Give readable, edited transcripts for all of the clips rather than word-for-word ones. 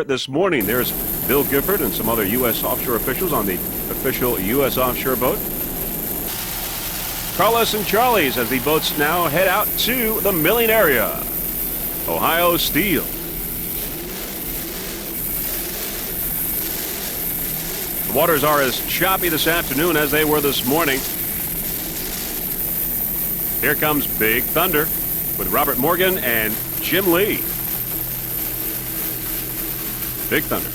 this morning. There's Bill Gifford and some other U.S. offshore officials on the official U.S. offshore boat. Carlos and Charlie's as the boats now head out to the milling area. Ohio Steel. The waters are as choppy this afternoon as they were this morning. Here comes Big Thunder with Robert Morgan and Jim Lee. Big Thunder.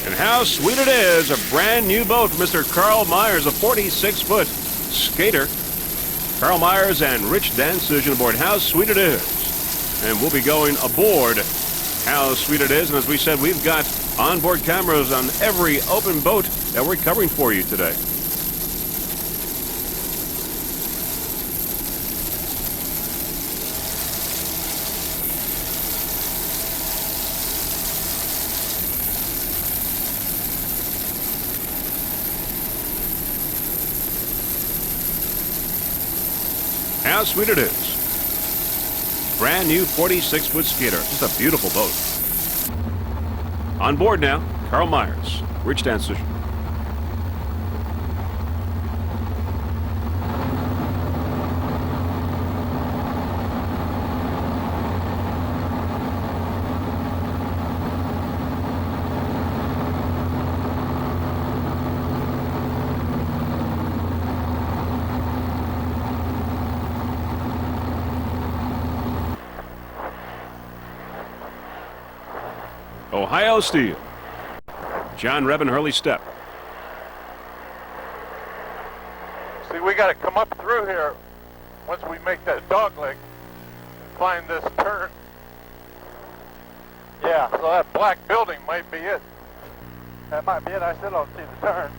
And how sweet it is, a brand new boat for Mr. Carl Myers, a 46-foot skater. Carl Myers and Rich Dancision aboard. How sweet it is. And we'll be going aboard How Sweet It Is. And as we said, we've got onboard cameras on every open boat that we're covering for you today. How sweet it is. Brand new 46-foot skater. Just a beautiful boat. On board now, Carl Myers, Rich Dancision. Ohio Steel. John Reb and Hurley Step. See, we got to come up through here once we make that dog leg and find this turn. Yeah, so that black building might be it. That might be it. I still don't see the turn.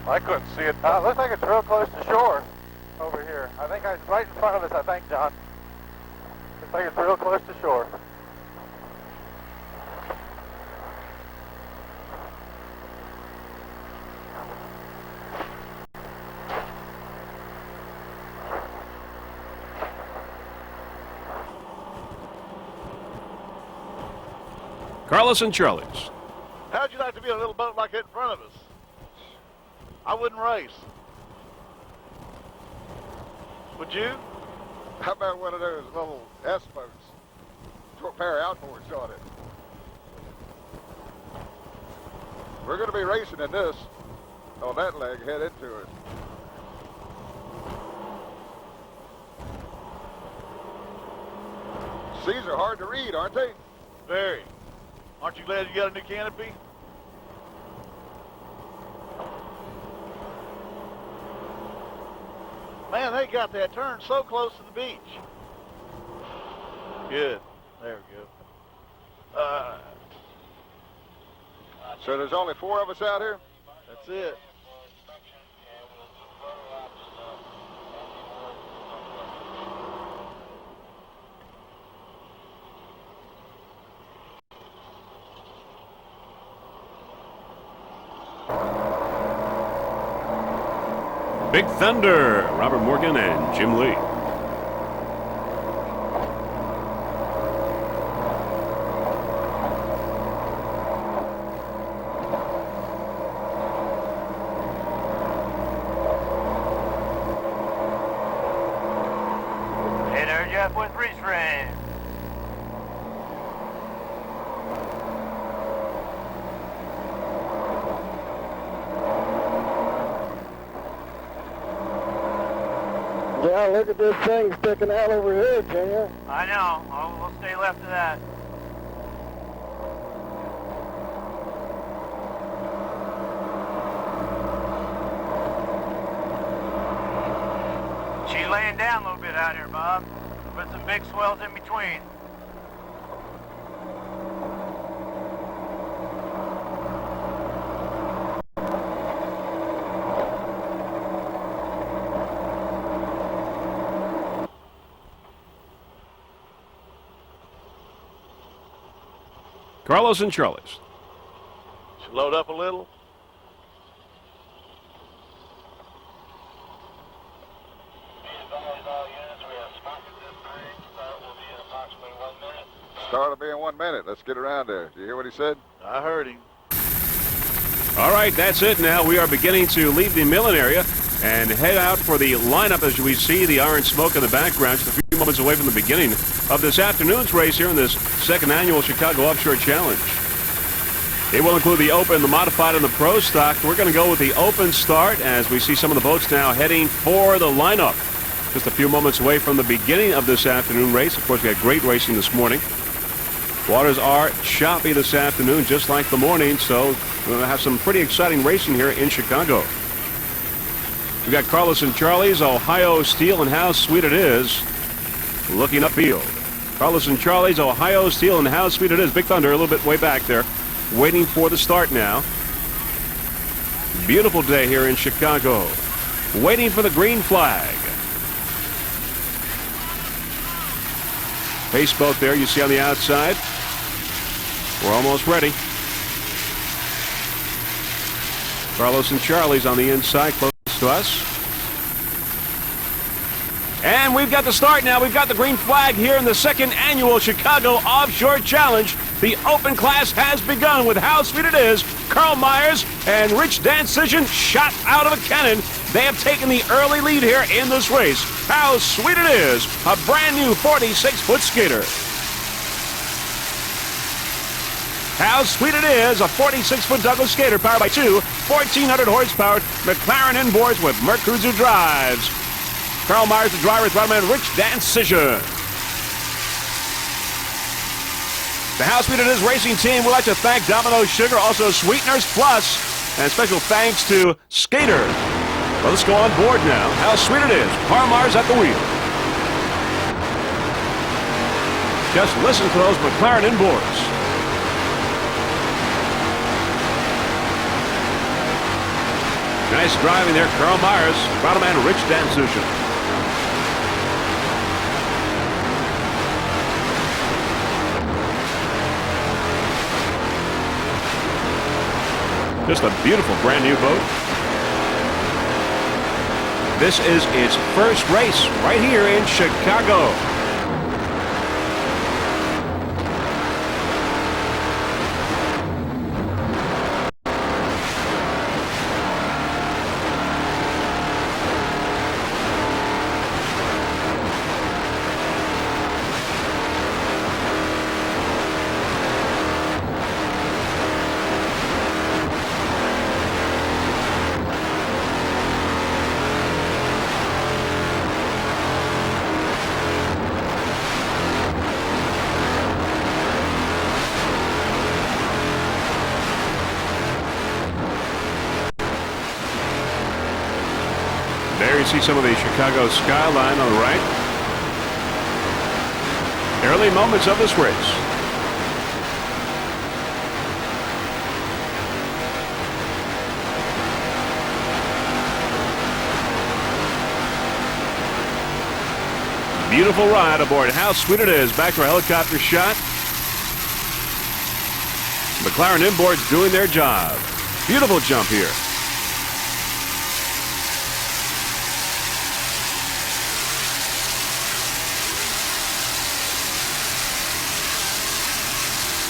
I couldn't see it. Looks like it's real close to shore over here. I think it's right in front of us, I think, John. Looks like it's real close to shore. Carlos and Charlie's. How'd you like to be a little boat like that in front of us? I wouldn't race. Would you? How about one of those little S boats? Throw a pair of outboards on it. We're going to be racing in this on that leg, head into it. Seas are hard to read, aren't they? Very. Aren't you glad you got a new canopy? Man, they got that turn so close to the beach. Good. There we go. So there's only 4 of us out here? That's it. Big Thunder, Robert Morgan and Jim Lee. Hey there, Jeff with Reese Rain. Yeah, look at this thing sticking out over here, can you? I know. We'll stay left of that. She's laying down a little bit out here, Bob, with some big swells in between. Carlos and Charlie's. Should load up a little. Start will be in 1 minute. Let's get around there. Did you hear what he said? I heard him. All right, that's it now. We are beginning to leave the milling area and head out for the lineup as we see the iron smoke in the background, just a few moments away from the beginning of this afternoon's race here in this second annual Chicago Offshore Challenge. It will include the open, the modified, and the pro stock. We're going to go with the open start as we see some of the boats now heading for the lineup. Just a few moments away from the beginning of this afternoon race. Of course, we had great racing this morning. Waters are choppy this afternoon, just like the morning, so we're going to have some pretty exciting racing here in Chicago. We've got Carlos and Charlie's Ohio Steel, and how sweet it is looking upfield. Carlos and Charlie's Ohio Steel, and how sweet it is. Big Thunder a little bit way back there, waiting for the start now. Beautiful day here in Chicago, waiting for the green flag. Pace boat there you see on the outside. We're almost ready. Carlos and Charlie's on the inside close to us. And we've got the start now. We've got the green flag here in the second annual Chicago Offshore Challenge. The open class has begun with how sweet it is. Carl Myers and Rich Dancision shot out of a cannon. They have taken the early lead here in this race. How sweet it is. A brand new 46-foot skater. How sweet it is. A 46-foot Douglas skater powered by two 1,400 horsepower McLaren inboards with Mercruiser drives. Carl Myers, the driver, throttle Rich Dancision. The How Sweet It Is racing team would like to thank Domino Sugar, also Sweeteners Plus, and special thanks to Skater. Well, let's go on board now. How sweet it is. Carl Myers at the wheel. Just listen to those McLaren inboards. Nice driving there, Carl Myers. Throttle man Rich Dancision. Just a beautiful brand new boat. This is its first race right here in Chicago. There you see some of the Chicago skyline on the right. Early moments of this race. Beautiful ride aboard. How sweet it is. Back to a helicopter shot. McLaren inboards doing their job. Beautiful jump here.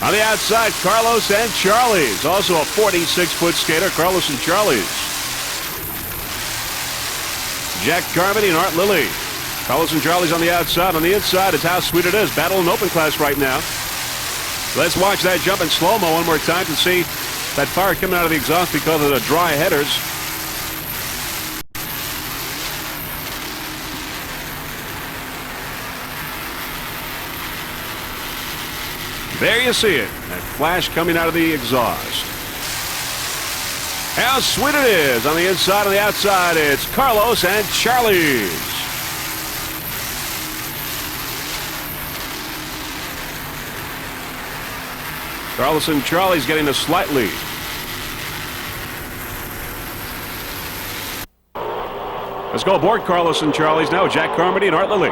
On the outside, Carlos and Charlie's. Also a 46-foot skater, Carlos and Charlie's. Jack Carmody and Art Lilly. Carlos and Charlie's on the outside. On the inside is how sweet it is. Battle in open class right now. Let's watch that jump in slow-mo one more time to see that fire coming out of the exhaust because of the dry headers. There you see it, that flash coming out of the exhaust. How sweet it is. On the inside and the outside, it's Carlos and Charlie's. Carlos and Charlie's getting a slight lead. Let's go aboard Carlos and Charlie's now. Jack Carmody and Art Lilly.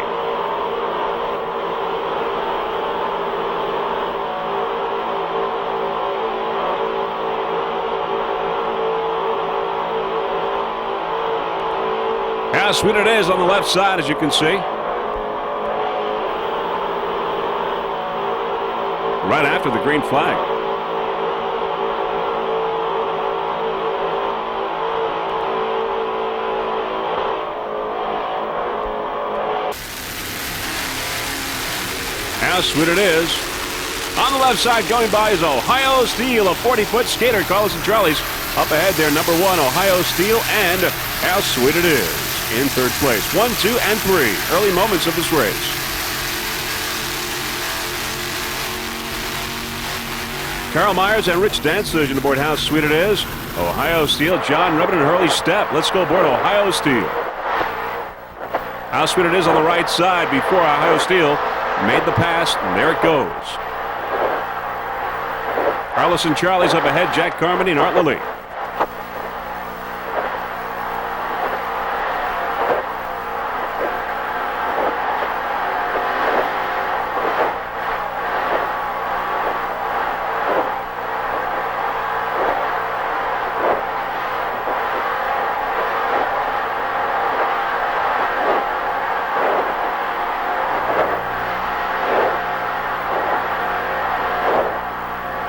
How sweet it is on the left side, as you can see. Right after the green flag. How sweet it is. On the left side going by is Ohio Steel, a 40-foot skater. Carlos and Charlie's up ahead there, number 1, Ohio Steel, and how sweet it is in third place. 1, 2, and 3. Early moments of this race. Carl Myers and Rich Dantzig aboard How Sweet It Is. Ohio Steel, John Rubbin and Hurley Stepp. Let's go aboard Ohio Steel. How Sweet It Is on the right side before Ohio Steel made the pass, and there it goes. Carlos and Charlie's up ahead, Jack Carmody and Art Lilly.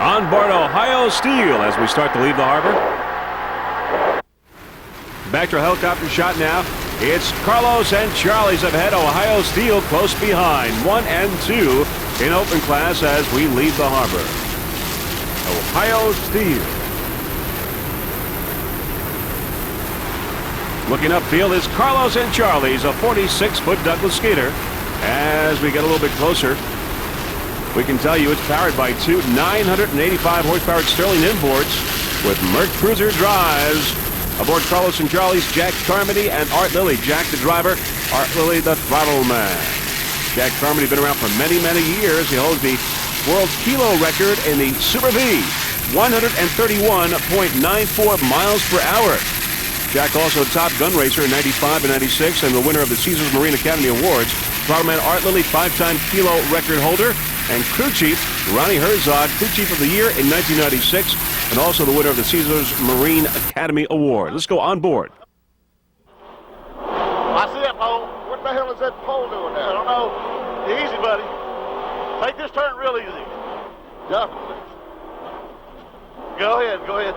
On board Ohio Steel as we start to leave the harbor. Back to a helicopter shot now. It's Carlos and Charlie's up ahead. Ohio Steel close behind. 1 and 2 in open class as we leave the harbor. Ohio Steel. Looking upfield is Carlos and Charlie's, a 46-foot Douglas skater. As we get a little bit closer, we can tell you it's powered by two 985 horsepower Sterling inboards with Merc Cruiser drives. Aboard Carlos and Charlie's, Jack Carmody and Art Lilly. Jack the driver, Art Lilly the throttle man. Jack Carmody been around for many, many years. He holds the world kilo record in the Super V, 131.94 miles per hour. Jack also a Top Gun racer in 95 and 96 and the winner of the Caesars Marine Academy Awards. Throttle man Art Lilly, 5-time kilo record holder. And crew chief Ronnie Herzog, crew chief of the year in 1996, and also the winner of the Caesars Marine Academy Award. Let's go on board. I see that pole. What the hell is that pole doing I now? don't know. Easy, buddy. Take this turn real easy. Definitely. Go ahead, go ahead.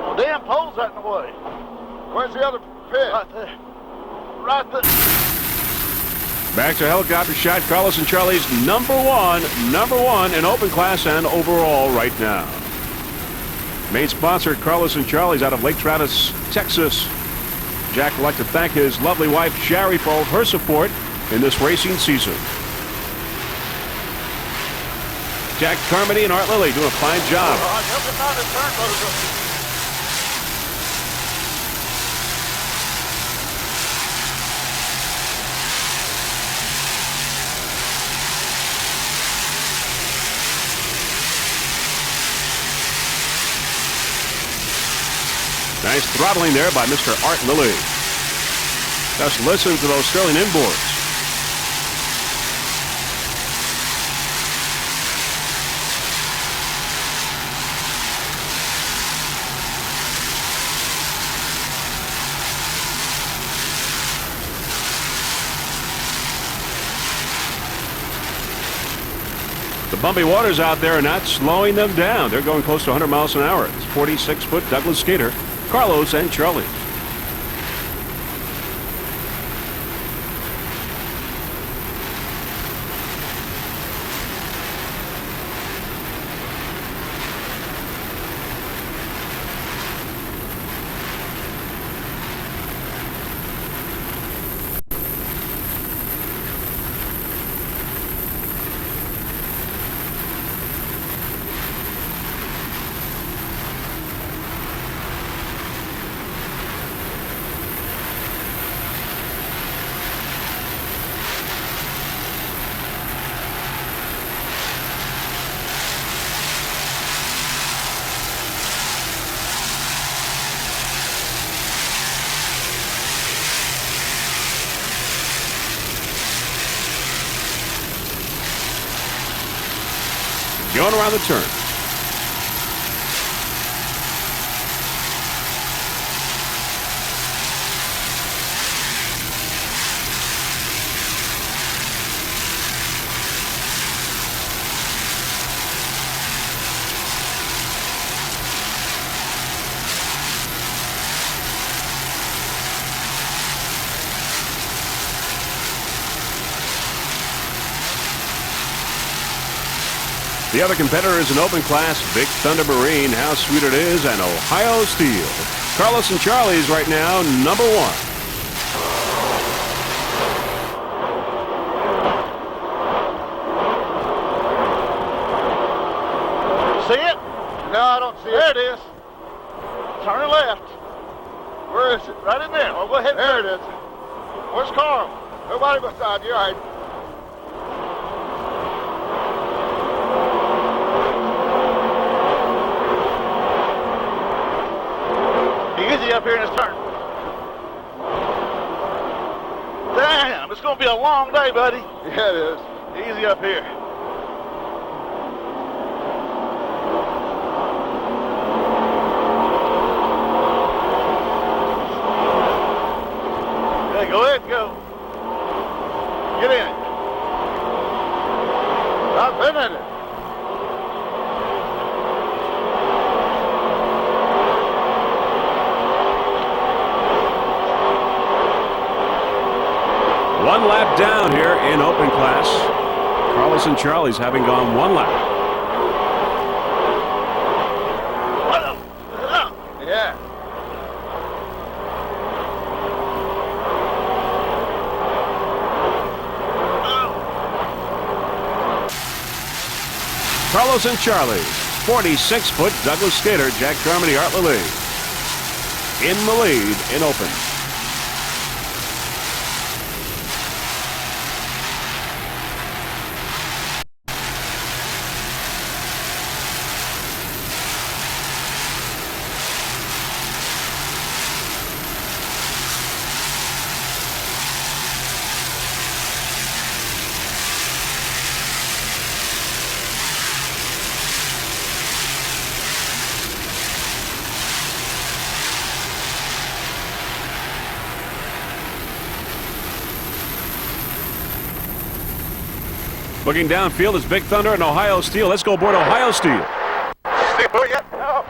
Well, damn pole's right in the way. Where's the other pit? Right there. Right there. Back to helicopter shot. Carlos and Charlie's number one in open class and overall right now. Main sponsor Carlos and Charlie's out of Lake Travis, Texas. Jack would like to thank his lovely wife Sherry for all of her support in this racing season. Jack Carmody and Art Lilly doing a fine job. Help him out his turn, brother. Nice throttling there by Mr. Art Lilly. Just listen to those Sterling inboards. The bumpy waters out there are not slowing them down. They're going close to 100 miles an hour. It's 46-foot Douglas skater Carlos and Charlie. Going around the turn. The other competitors in open class, Big Thunder Marine, How Sweet It Is, and Ohio Steel. Carlos and Charlie's right now, number 1. See it? No, I don't see There it. it is. Turn left. Where is it? Right in there. Well, go ahead. There it is. Where's Carl? Nobody beside you. All right. Easy up here in his turn. Damn, it's going to be a long day, buddy. Yeah, it is. Easy up here. Okay, go ahead and go. Get in. I've been in it. One lap down here in open class. Carlos and Charlie's having gone 1 lap. Yeah. Carlos and Charlie, 46-foot Douglas skater Jack Carmody Artley in the lead in open. Looking downfield is Big Thunder and Ohio Steel. Let's go aboard Ohio Steel. See a boat yet? No.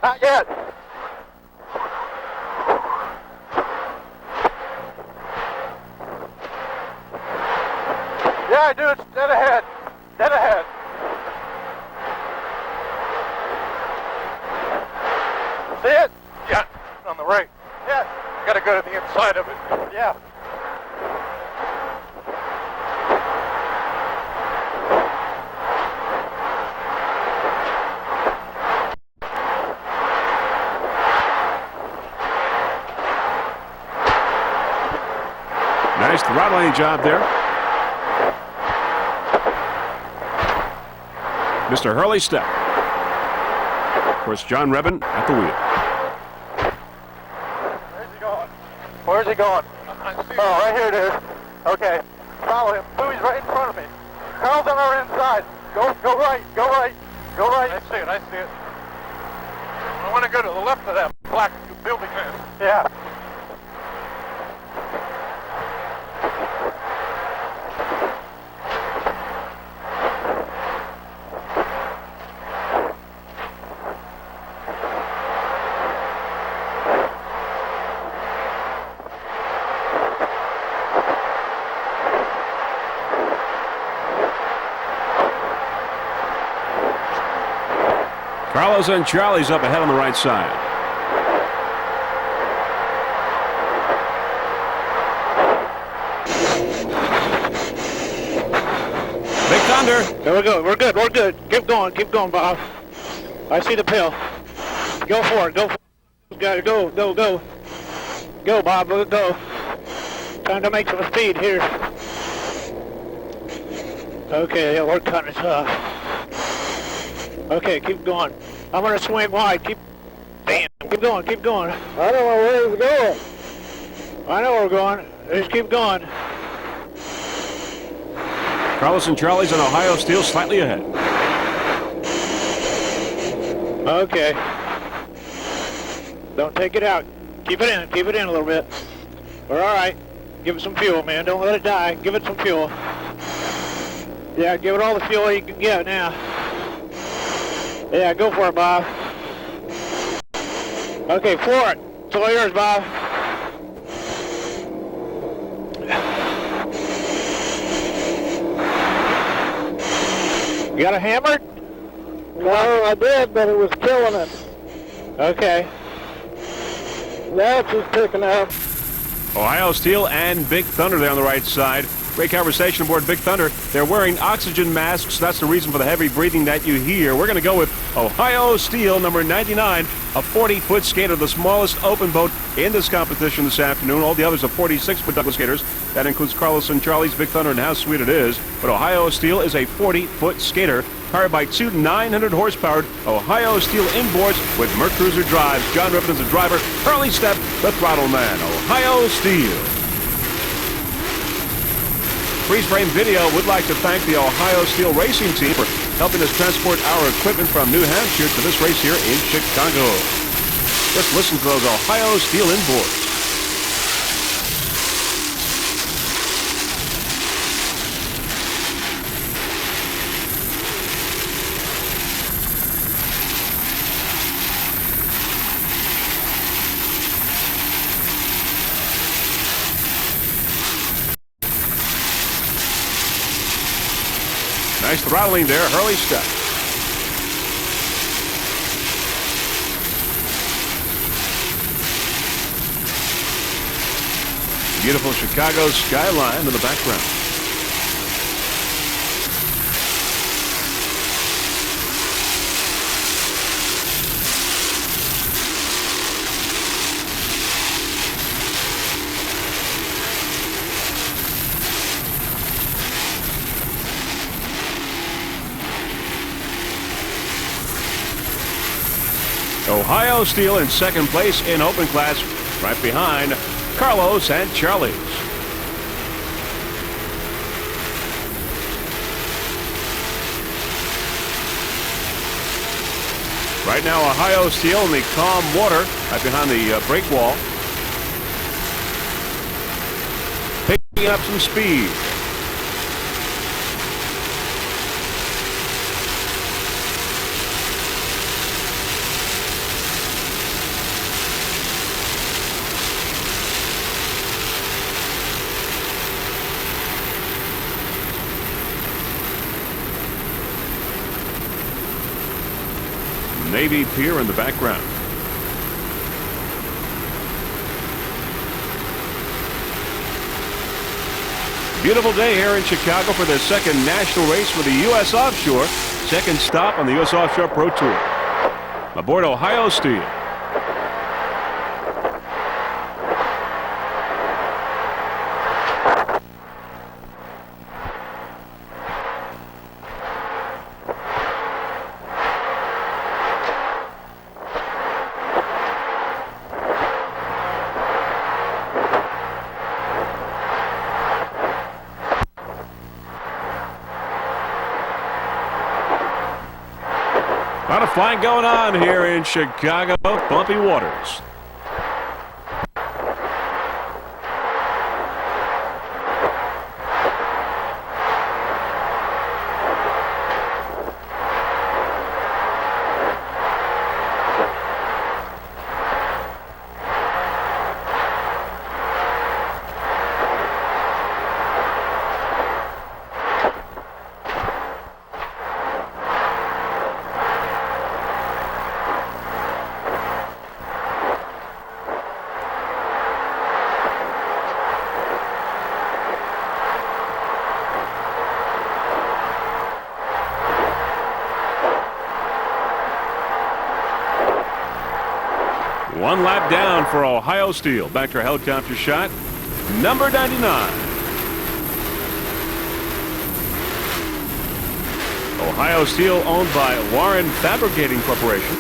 Not yet. Yeah, I do. It's dead ahead. Dead ahead. See it? Yeah. On the right. Yeah. Gotta go to the inside of it. Yeah. Nice throttling job there. Mr. Hurley step. Of course, John Rebin at the wheel. Where's he going? Where's he going? Oh, right here it is. Okay. Follow him. Bowie's right in front of me. Carl's on our inside. Go right. Go right. Go right. I see it. I see it. I want to go to the left of that black building there. Yeah. Carlos and Charlie's up ahead on the right side. Big Thunder. There we go. We're good. We're good. Keep going, Bob. I see the pill. Go for it. Go for it. Go. Go, Bob. Go. Trying to make some speed here. Okay, yeah, we're cutting it off. Okay, keep going. I'm gonna swing wide. Keep going. I don't know where he's going. I know where we're going. Just keep going. Carlos and Charlie's on Ohio Steel slightly ahead. Okay. Don't take it out. Keep it in a little bit. We're all right. Give it some fuel, man. Don't let it die. Give it some fuel. Yeah, give it all the fuel you can get now. Yeah, go for it, Bob. Okay, floor it. It's all yours, Bob. You got a hammer? No, I did, but it was killing it. Okay. Now it's just picking up. Ohio Steel and Big Thunder there on the right side. Great conversation aboard Big Thunder. They're wearing oxygen masks. That's the reason for the heavy breathing that you hear. We're going to go with Ohio Steel, number 99, a 40-foot skater, the smallest open boat in this competition this afternoon. All the others are 46-foot Douglas skaters. That includes Carlos and Charlie's Big Thunder and How Sweet It Is. But Ohio Steel is a 40-foot skater powered by two 900-horsepower Ohio Steel inboards with Mercruiser drives. John Rippon is the driver. Curly Step, the throttle man. Ohio Steel. Freeze Frame Video would like to thank the Ohio Steel Racing Team for helping us transport our equipment from New Hampshire to this race here in Chicago. Just listen to those Ohio Steel inboards. Nice throttling there, Hurley Step. Beautiful Chicago skyline in the background. Ohio Steel in second place in open class, right behind Carlos and Charlie's. Right now, Ohio Steel in the calm water, right behind the break wall. Picking up some speed. Navy Pier in the background. Beautiful day here in Chicago for the second national race for the U.S. Offshore. Second stop on the U.S. Offshore Pro Tour. Aboard Ohio Steel. A lot of flying going on here in Chicago. Bumpy waters. One lap down for Ohio Steel. Back to our helicopter shot. Number 99. Ohio Steel owned by Warren Fabricating Corporation.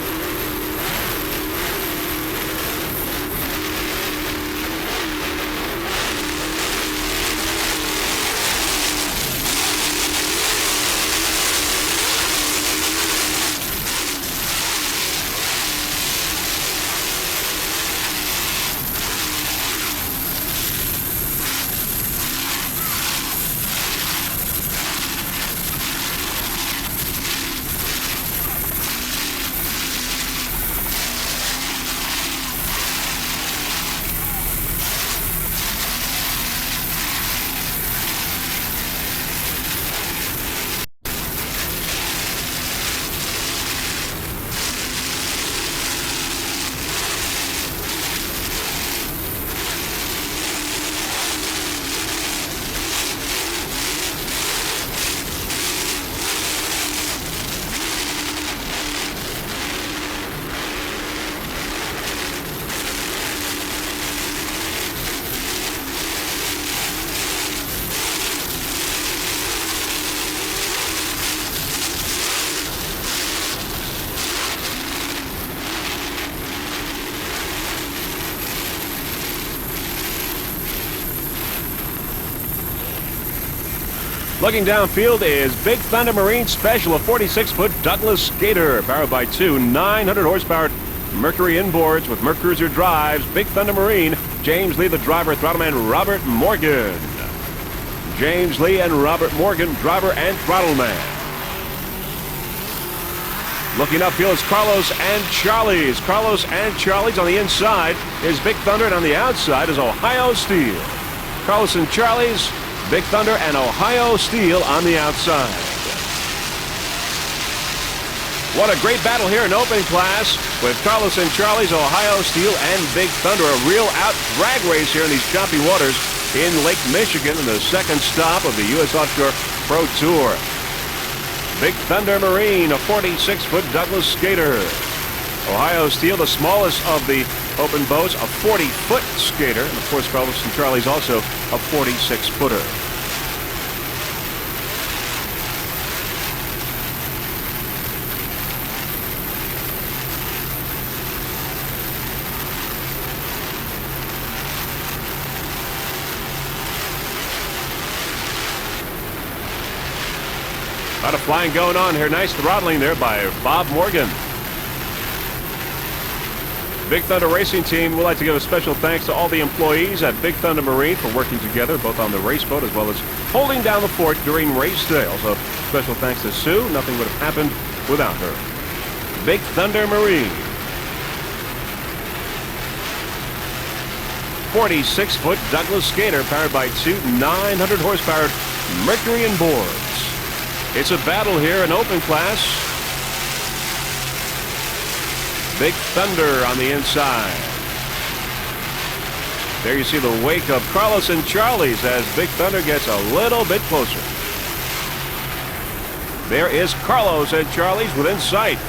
Looking downfield is Big Thunder Marine Special, a 46-foot Douglas Skater, powered by two 900-horsepower Mercury inboards with Mercruiser drives. Big Thunder Marine. James Lee, the driver, throttleman Robert Morgan. James Lee and Robert Morgan, driver and throttleman. Looking upfield is Carlos and Charlie's. Carlos and Charlie's on the inside is Big Thunder, and on the outside is Ohio Steel. Carlos and Charlie's, Big Thunder, and Ohio Steel on the outside. What a great battle here in open class with Carlos and Charlie's, Ohio Steel, and Big Thunder. A real out drag race here in these choppy waters in Lake Michigan in the second stop of the U.S. Offshore Pro Tour. Big Thunder Marine, a 46-foot Douglas Skater. Ohio Steel, the smallest of the open boats, a 40-foot skater. And of course, Carlos and Charlie's also a 46-footer. A lot of flying going on here. Nice throttling there by Bob Morgan. Big Thunder Racing Team would like to give a special thanks to all the employees at Big Thunder Marine for working together, both on the race boat as well as holding down the fort during race day. Also, special thanks to Sue. Nothing would have happened without her. Big Thunder Marine. 46-foot Douglas Skater powered by two 900-horsepower Mercury inboards. It's a battle here in open class. Big Thunder on the inside. There you see the wake of Carlos and Charlie's as Big Thunder gets a little bit closer. There is Carlos and Charlie's within sight.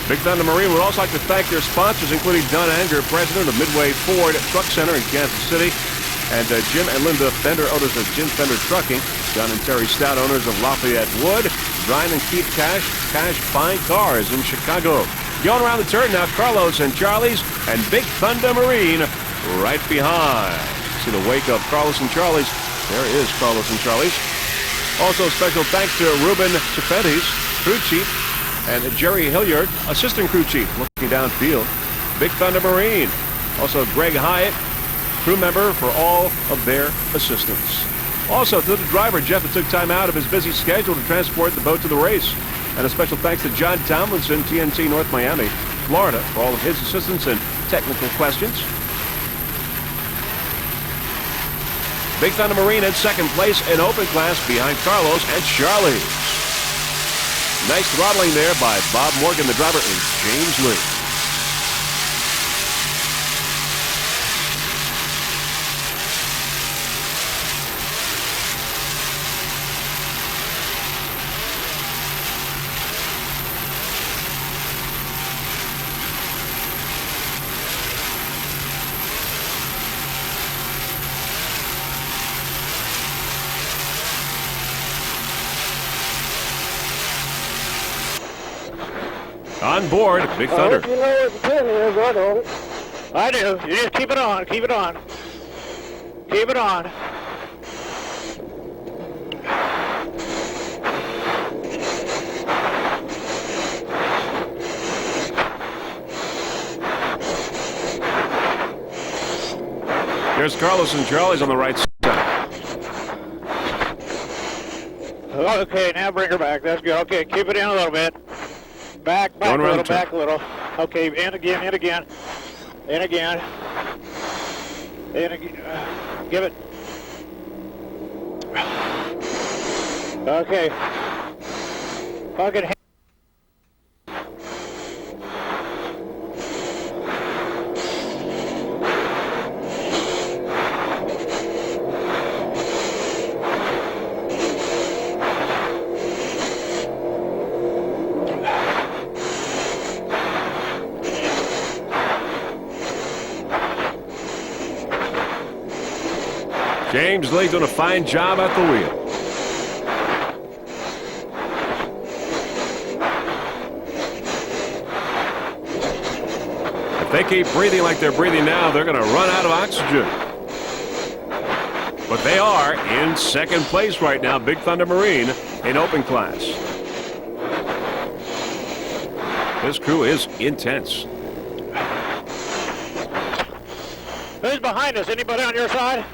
Big Thunder Marine would also like to thank their sponsors, including Don Anger, president of Midway Ford Truck Center in Kansas City, and Jim and Linda Fender, owners of Jim Fender Trucking, John and Terry Stout, owners of Lafayette Wood, Brian and Keith Cash Fine Cars in Chicago. Going around the turn now, Carlos and Charlie's, and Big Thunder Marine right behind. See the wake of Carlos and Charlie's. There is Carlos and Charlie's. Also, special thanks to Ruben Cepentes, crew chief, and Jerry Hilliard, assistant crew chief, looking downfield. Big Thunder Marine. Also, Greg Hyatt, crew member, for all of their assistance. Also, to the driver, Jeff, that took time out of his busy schedule to transport the boat to the race. And a special thanks to John Tomlinson, TNT North Miami, Florida, for all of his assistance and technical questions. Big Thunder Marine in second place in open class behind Carlos and Charlie. Nice throttling there by Bob Morgan, the driver, and James Lee. On board, Big Thunder. You know where the pin is, I don't. I do. You just keep it on. Keep it on. Keep it on. There's Carlos and Charlie's on the right side. Okay, now bring her back. That's good. Okay, keep it in a little bit. Back a little, back a little. Okay, in again, in again. In again. In again. Give it. Okay. Fucking James Lee doing a fine job at the wheel. If they keep breathing like they're breathing now, they're going to run out of oxygen. But they are in second place right now, Big Thunder Marine in open class. This crew is intense. Who's behind us? Anybody on your side?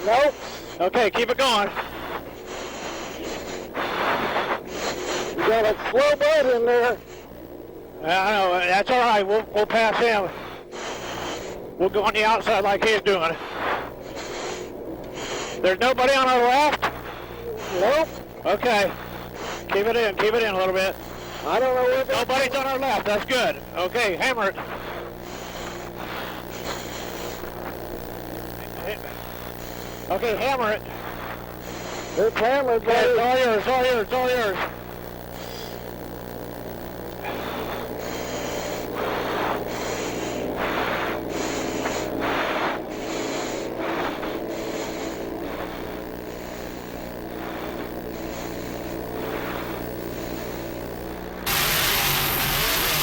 Nope. Okay, keep it going. You got a slow boat in there. I know, that's all right. We'll pass him. We'll go on the outside like he's doing. There's nobody on our left? Nope. Okay. Keep it in a little bit. I don't know where Nobody's on our left. That's good. Okay, hammer it. Okay, hammer it. It's hammered, Okay, it's buddy. all yours, all yours, all yours.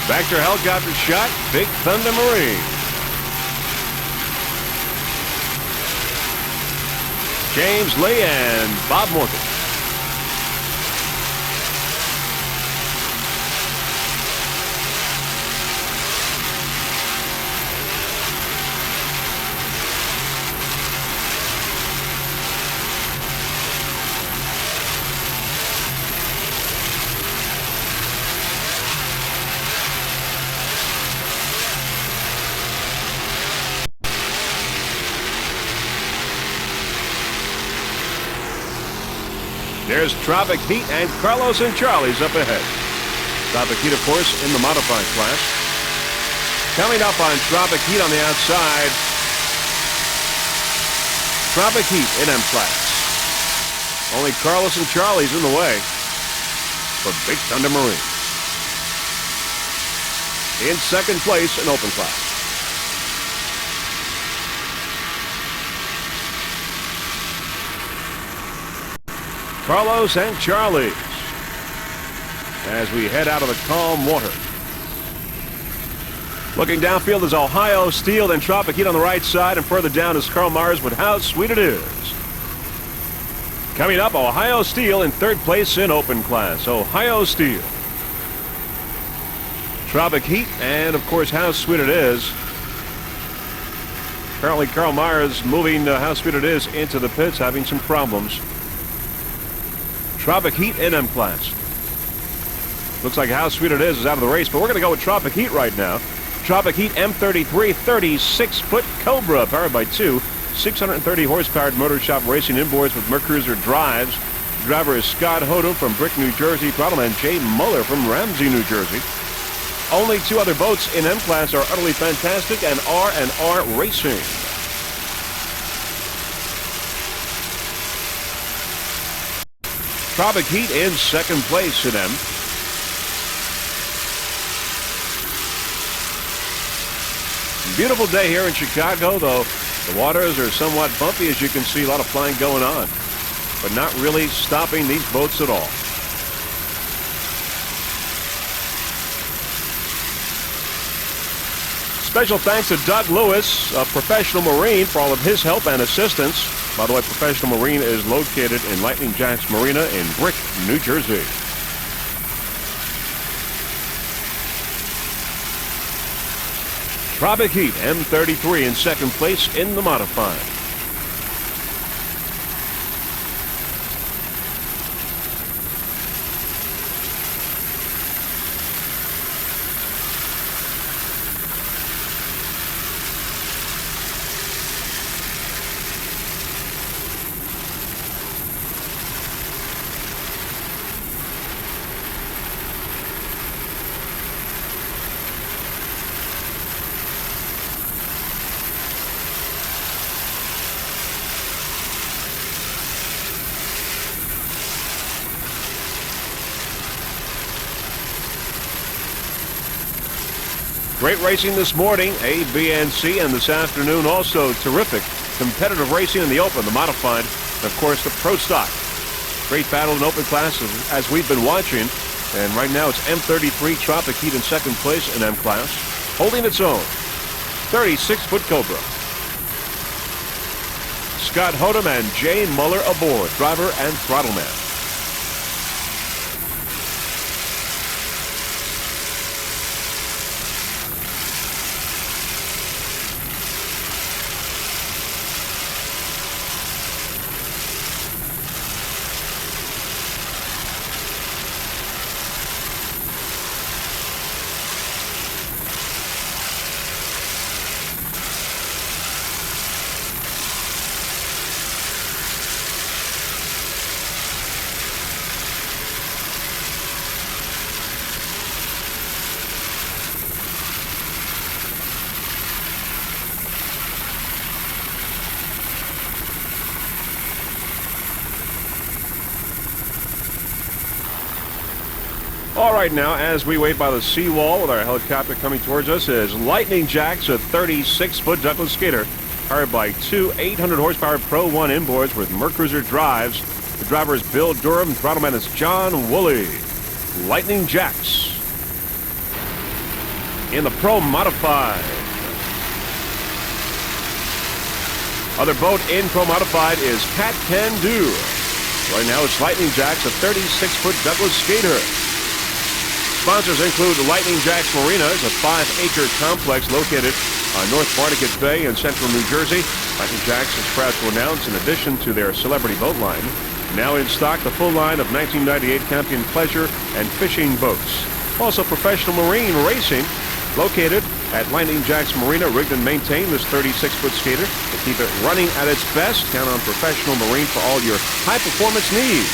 Vector helicopter shot, Big Thunder Marine. James Lee and Bob Morgan. There's Tropic Heat and Carlos and Charlie's up ahead. Tropic Heat, of course, in the modified class. Coming up on Tropic Heat on the outside, Tropic Heat in M class. Only Carlos and Charlie's in the way for Big Thunder Marine. In second place in open class. Carlos and Charlie's as we head out of the calm water. Looking downfield is Ohio Steel and Tropic Heat on the right side, and further down is Carl Myers with How Sweet It Is. Coming up, Ohio Steel in third place in open class. Ohio Steel, Tropic Heat, and of course How Sweet It Is. Apparently Carl Myers moving How Sweet It Is into the pits, having some problems. Tropic Heat in M class. Looks like How Sweet It Is out of the race, but we're going to go with Tropic Heat right now. Tropic Heat M33 36-foot Cobra, powered by two 630 horsepower motor shop racing inboards with Mercruiser drives. The driver is Scott Hodem from Brick, New Jersey, Throttle, Jay Muller from Ramsey, New Jersey. Only two other boats in M class are utterly fantastic and R&R Racing. Tropic Heat in second place in M. Beautiful day here in Chicago, though the waters are somewhat bumpy, as you can see. A lot of flying going on, but not really stopping these boats at all. Special thanks to Doug Lewis, a professional Marine, for all of his help and assistance. By the way, Professional Marine is located in Lightning Jacks Marina in Brick, New Jersey. Tropic Heat M33 in second place in the modified. Great racing this morning, A, B, and C, and this afternoon also terrific competitive racing in the open, the modified, and of course the pro stock. Great battle in open class as we've been watching, and right now it's M33 Tropic Heat in second place in M class, holding its own. 36-foot Cobra. Scott Hodem and Jay Muller aboard, driver and throttle man. All right, now, as we wait by the seawall with our helicopter coming towards us, is Lightning Jacks, a 36-foot ductless skater, powered by two 800-horsepower Pro 1 inboards with Mercruiser drives. The driver is Bill Durham. Throttle man is John Woolley. Lightning Jacks. In the Pro Modified. Other boat in Pro Modified is Cat Can Do. Right now, it's Lightning Jacks, a 36-foot ductless skater. Sponsors include Lightning Jacks Marina, a 5-acre complex located on North Barnegat Bay in central New Jersey. Lightning Jacks is proud to announce, in addition to their celebrity boat line, now in stock the full line of 1998 Campion pleasure and fishing boats. Also professional marine racing, located at Lightning Jacks Marina, rigged and maintained this 36-foot skater to keep it running at its best. Count on professional marine for all your high-performance needs.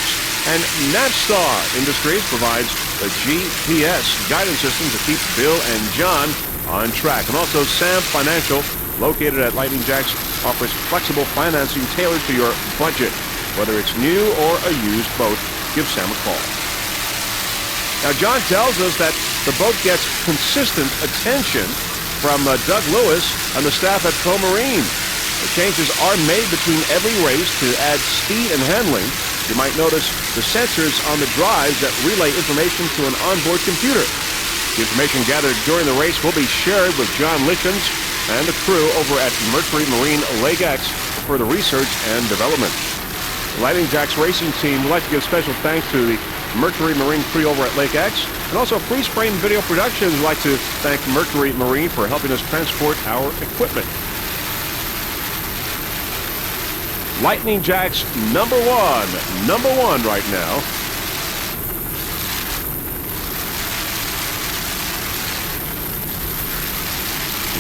And Navstar Industries provides the GPS guidance system to keep Bill and John on track. And also Sam Financial, located at Lightning Jacks, offers flexible financing tailored to your budget. Whether it's new or a used boat, give Sam a call. Now, John tells us that the boat gets consistent attention from Doug Lewis and the staff at Pro Marine. The changes are made between every race to add speed and handling. You might notice the sensors on the drives that relay information to an onboard computer. The information gathered during the race will be shared with John Lichens and the crew over at Mercury Marine Lake X for further research and development. The Lightning Jacks racing team would like to give special thanks to the Mercury Marine crew over at Lake X, and also Freeze Frame Video Productions would like to thank Mercury Marine for helping us transport our equipment. Lightning Jacks number one right now.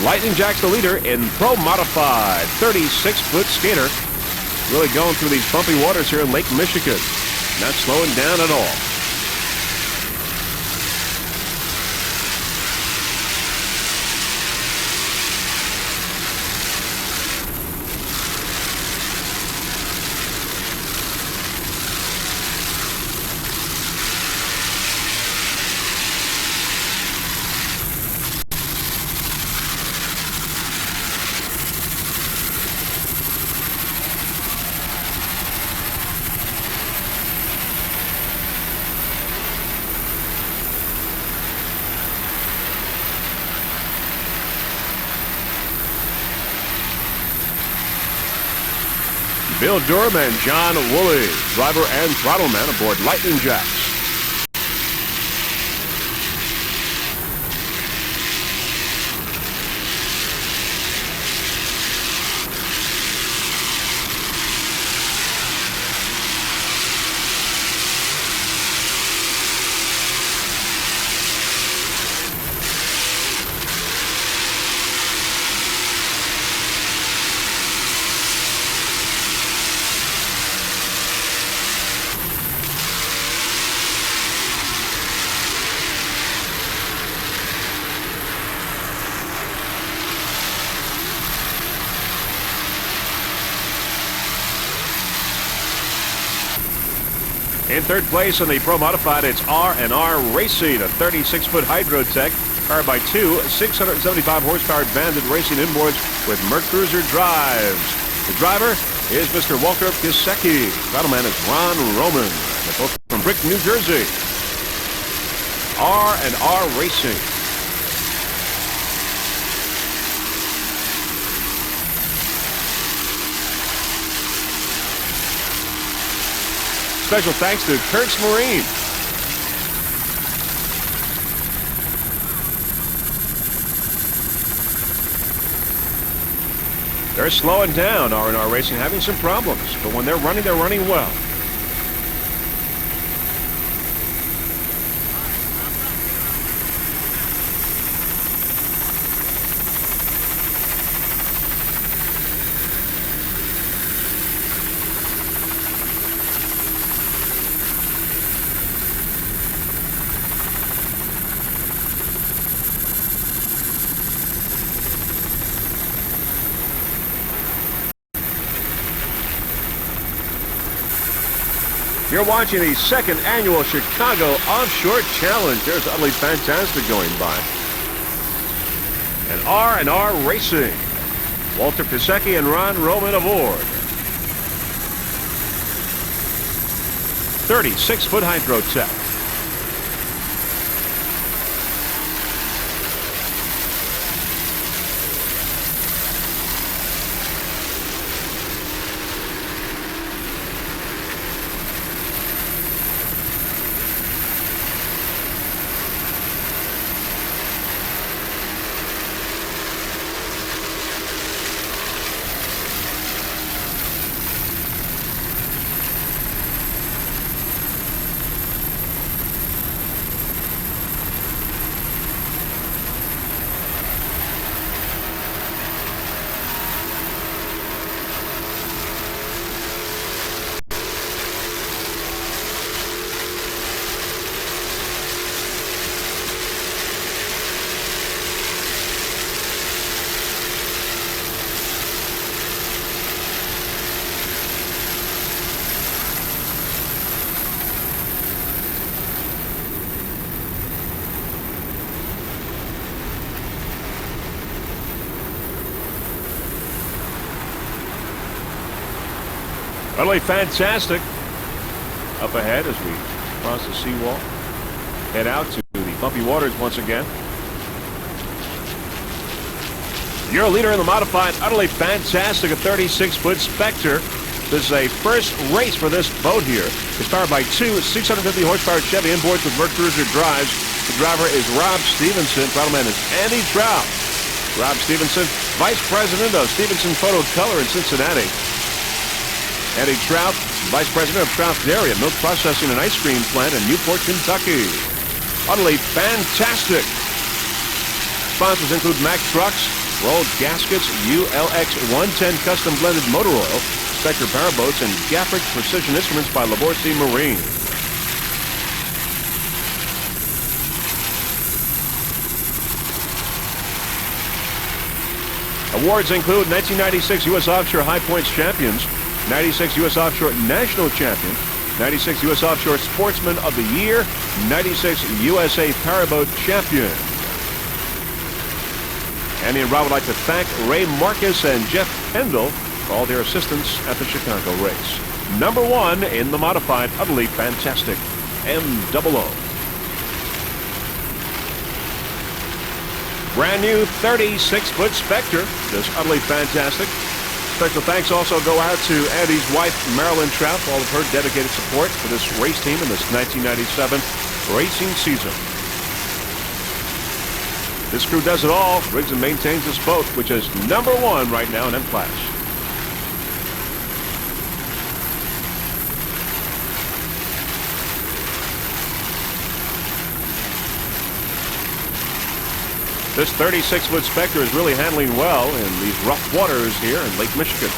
Lightning Jacks the leader in Pro Modified, 36-foot skater. Really going through these bumpy waters here in Lake Michigan. Not slowing down at all. Bill Durham and John Woolley, driver and throttle man aboard Lightning Jacks. In third place in the Pro Modified, it's R&R Racing, a 36-foot Hydrotech, powered by two 675-horsepower Bandit racing inboards with Mercruiser drives. The driver is Mr. Walter Kisecki. Throttle man is Ron Roman. They're both from Brick, New Jersey. R&R Racing. Special thanks to Kurtz Marine. They're slowing down, R&R Racing, having some problems. But when they're running well. You're watching the second annual Chicago Offshore Challenge. There's Utterly Fantastic going by. And R&R Racing. Walter Pisecki and Ron Roman aboard. 36-foot hydro tech. Utterly Fantastic up ahead as we cross the seawall. Head out to the bumpy waters once again. Your leader in the modified Utterly Fantastic, a 36-foot Spectre. This is a first race for this boat here. It's powered by two 650 horsepower Chevy inboards with Vert Cruiser drives. The driver is Rob Stevenson. Throttle man is Andy Trout. Rob Stevenson, Vice President of Stevenson Photo Color in Cincinnati. Andy Trout, Vice President of Trout Dairy, a milk processing and ice cream plant in Newport, Kentucky. Utterly Fantastic. Sponsors include Mack Trucks, Rolled Gaskets, ULX 110 Custom Blended Motor Oil, Spectre Powerboats, and Gaffer Precision Instruments by Laborsi Marine. Awards include 1996 U.S. Offshore High Points Champions, 96 U.S. Offshore National Champion, 96 U.S. Offshore Sportsman of the Year, 96 USA Powerboat Champion. Andy and Rob would like to thank Ray Marcus and Jeff Kendall for all their assistance at the Chicago race. Number one in the modified Utterly Fantastic MOO. Brand new 36-foot Spectre, this Utterly Fantastic. Special thanks also go out to Andy's wife, Marilyn Trout, for all of her dedicated support for this race team in this 1997 racing season. This crew does it all, rigs and maintains this boat, which is number one right now in M-Class. This 36-foot Spectre is really handling well in these rough waters here in Lake Michigan.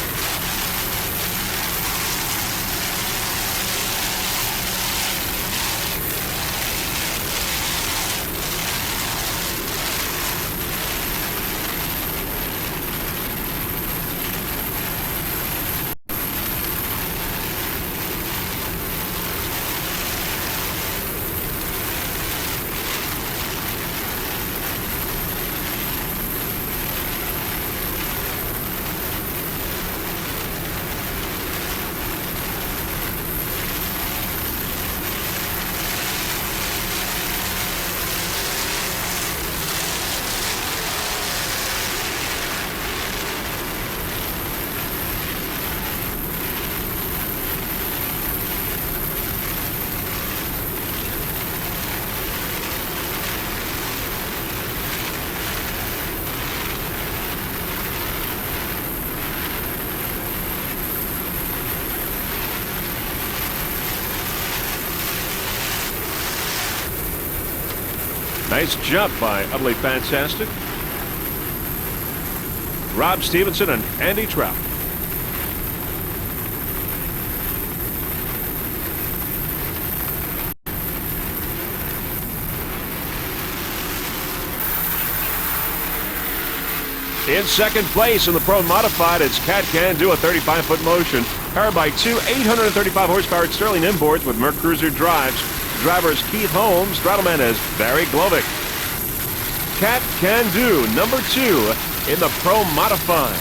Nice jump by Utterly Fantastic, Rob Stevenson, and Andy Trout. In second place in the Pro Modified, it's Cat Can Do, a 35-foot motion, powered by two 835-horsepower Sterling inboards with Merc Cruiser drives. The driver is Keith Holmes. Throttleman is Barry Glovick. Cat Can Do, number 2 in the Pro Modified.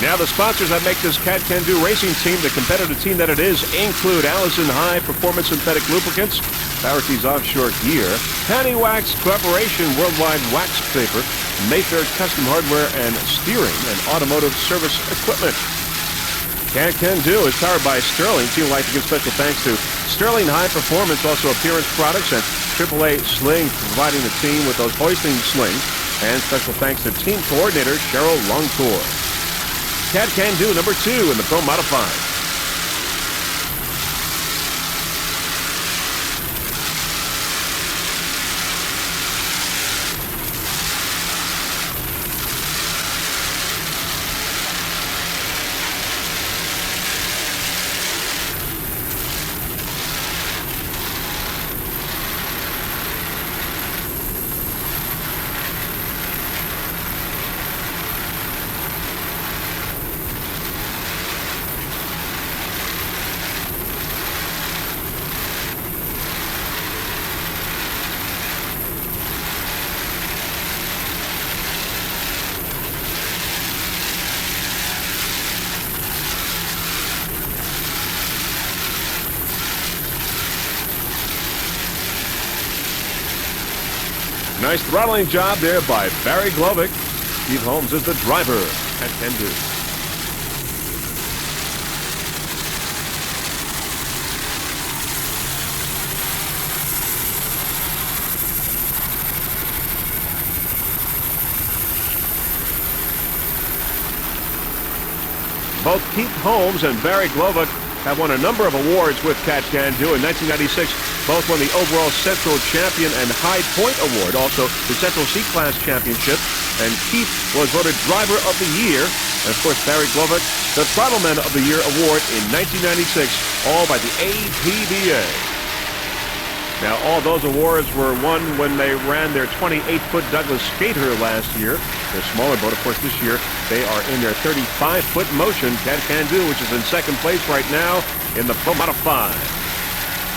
Now the sponsors that make this Cat Can Do racing team the competitive team that it is include Allison High Performance Synthetic Lubricants, Powerboat Offshore Gear, Hanny Wax Corporation, Worldwide Wax Paper, Mayfair Custom Hardware and Steering, and Automotive Service Equipment. Cat Can Do is powered by Sterling. Team would like to give special thanks to Sterling High Performance, also Appearance Products, and AAA Sling for providing the team with those hoisting slings. And special thanks to team coordinator Cheryl Longtour. Cat Can Do, number 2 in the Pro Modified. Nice throttling job there by Barry Glovick. Steve Holmes is the driver at Can Do. Both Keith Holmes and Barry Glovick have won a number of awards with Cat Can Do. In 1996, both won the overall Central Champion and High Point Award, also the Central C-Class Championship. And Keith was voted Driver of the Year. And, of course, Barry Glovick, the Throttleman of the Year Award in 1996, all by the APBA. Now, all those awards were won when they ran their 28-foot Douglas Skater last year. Their smaller boat, of course, this year, they are in their 35-foot motion, Cat Can Do, which is in second place right now in the Pro Modified.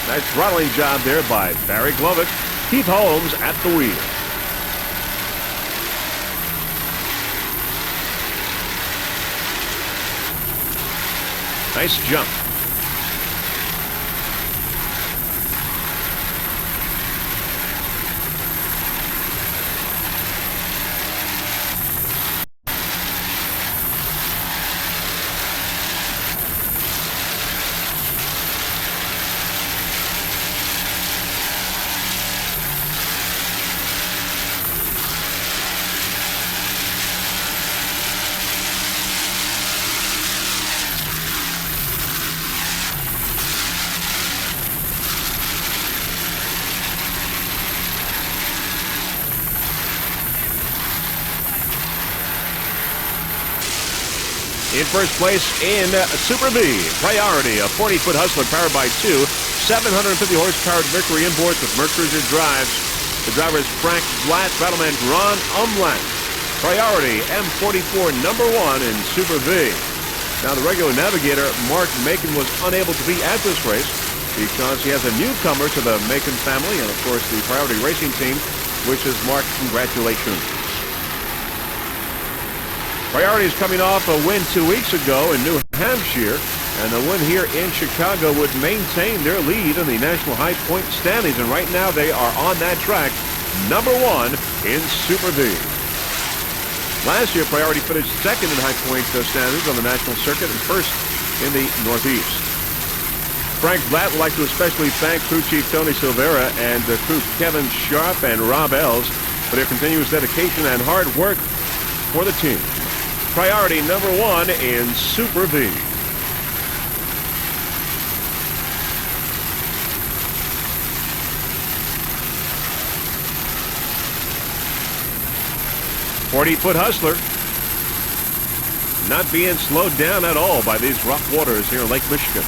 Nice throttling job there by Barry Glovick. Keith Holmes at the wheel. Nice jump. In first place in Super B, Priority, a 40-foot Hustler powered by two 750-horsepower Mercury inboards with Merc Cruiser drives. The driver is Frank Blatt, Battleman Ron Umlack. Priority, M44, number 1 in Super B. Now, the regular navigator, Mark Macon, was unable to be at this race because he has a newcomer to the Macon family and, of course, the Priority Racing Team, which is Mark, congratulations. Priority is coming off a win 2 weeks ago in New Hampshire, and the win here in Chicago would maintain their lead in the National High Point standings, and right now they are on that track, number 1 in Super B. Last year, Priority finished second in High Point standings on the national circuit and first in the Northeast. Frank Blatt would like to especially thank crew chief Tony Silvera and the crew Kevin Sharp and Rob Ells for their continuous dedication and hard work for the team. Priority number 1 in Super B. 40-foot hustler. Not being slowed down at all by these rough waters here in Lake Michigan.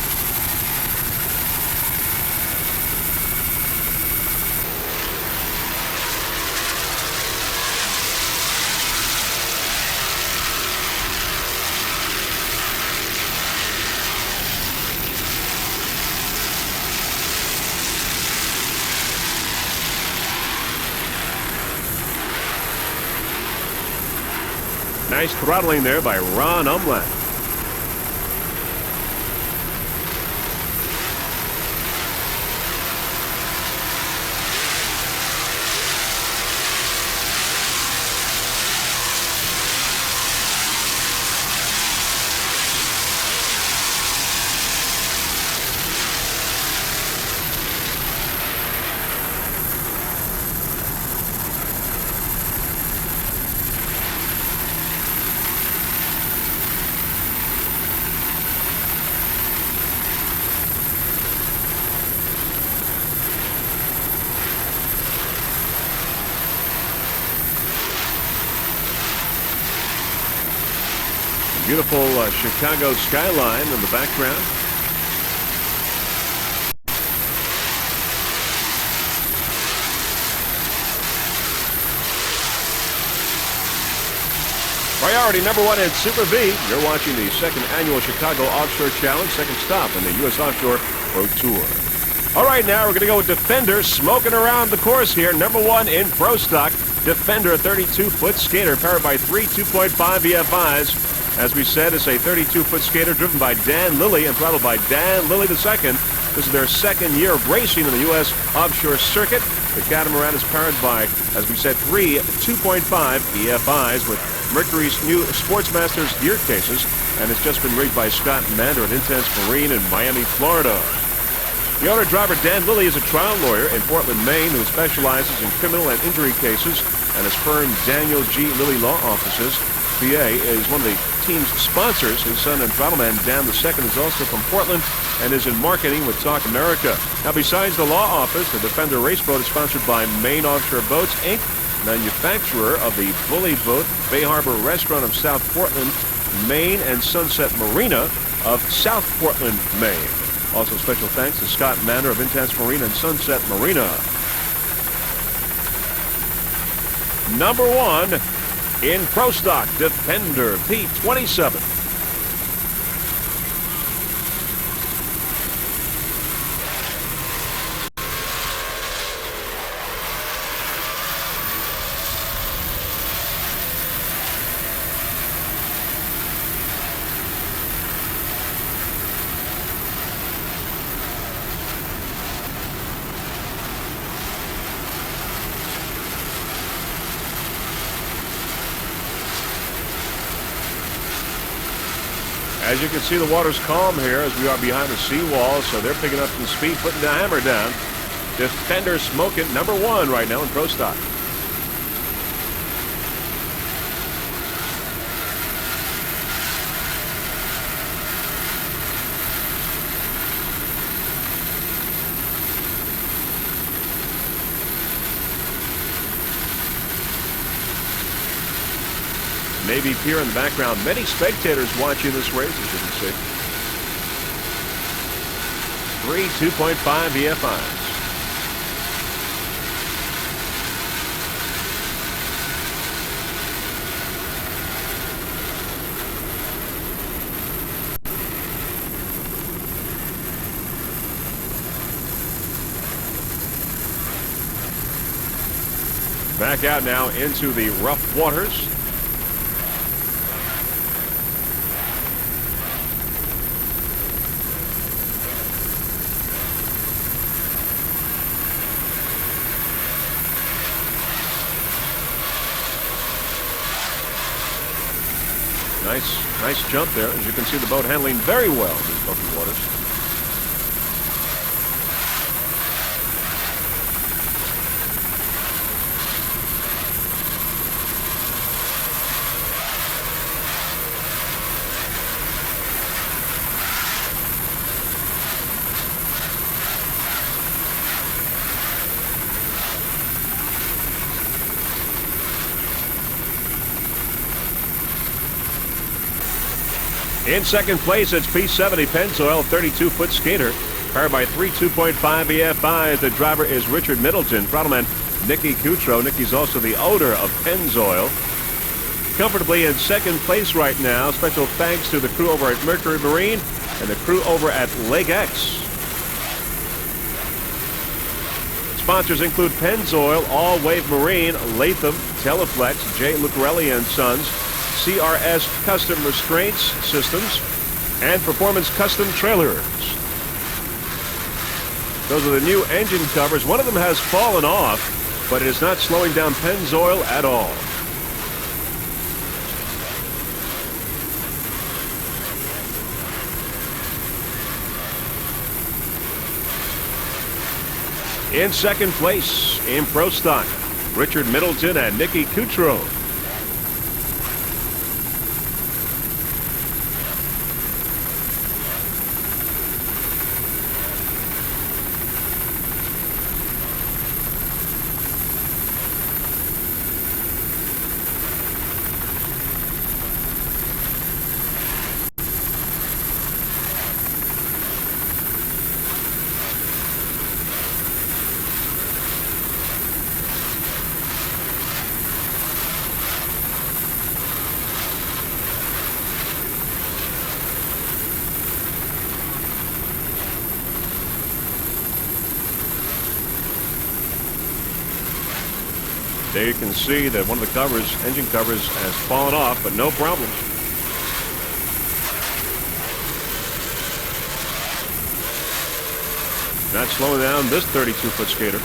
Nice throttling there by Ron Umland. Beautiful Chicago skyline in the background. Priority number 1 in Super V. You're watching the second annual Chicago Offshore Challenge, second stop in the U.S. Offshore Pro Tour. All right, now we're going to go with Defender, smoking around the course here. Number 1 in Pro Stock. Defender, a 32-foot skater powered by 3 2.5 EFIs. As we said, it's a 32-foot skater driven by Dan Lilly and throttled by Dan Lilly II. This is their second year of racing in the U.S. offshore circuit. The catamaran is powered by, as we said, 3 2.5 EFIs with Mercury's new Sportsmasters gear cases, and it's just been rigged by Scott Mander at Intense Marine in Miami, Florida. The owner-driver Dan Lilly is a trial lawyer in Portland, Maine, who specializes in criminal and injury cases, and his firm Daniel G. Lilly Law Offices, PA, is one of the team's sponsors. His son and throttleman Dan II is also from Portland and is in marketing with Talk America. Now, besides the law office, the Defender race boat is sponsored by Maine Offshore Boats, Inc., manufacturer of the Bully Boat, Bay Harbor Restaurant of South Portland, Maine, and Sunset Marina of South Portland, Maine. Also, special thanks to Scott Mander of Intense Marine and Sunset Marina. Number 1 in Pro Stock, Defender P27. As you can see, the water's calm here as we are behind the seawall, so they're picking up some speed, putting the hammer down. Defender smoking, number 1 right now in Pro Stock. Navy Pier in the background. Many spectators watching this race, as you can see. 3 2.5 EFIs. Back out now into the rough waters. Nice jump there. As you can see, the boat handling very well in these bumpy waters. In second place, it's P70 Pennzoil, 32-foot skater, powered by three 2.5 EFIs. The driver is Richard Middleton. Throttleman Nicky Coutreau. Nicky's also the owner of Pennzoil. Comfortably in second place right now. Special thanks to the crew over at Mercury Marine and the crew over at Lake X. Sponsors include Pennzoil, All Wave Marine, Latham, Teleflex, J. Lucarelli and Sons, CRS Custom Restraints Systems, and Performance Custom Trailers. Those are the new engine covers. One of them has fallen off, but it is not slowing down Pennzoil at all. In second place, in Pro Stock, Richard Middleton and Nicky Coutreau. There you can see that one of the covers, engine covers, has fallen off, but no problem. Not slowing down this 32-foot skater.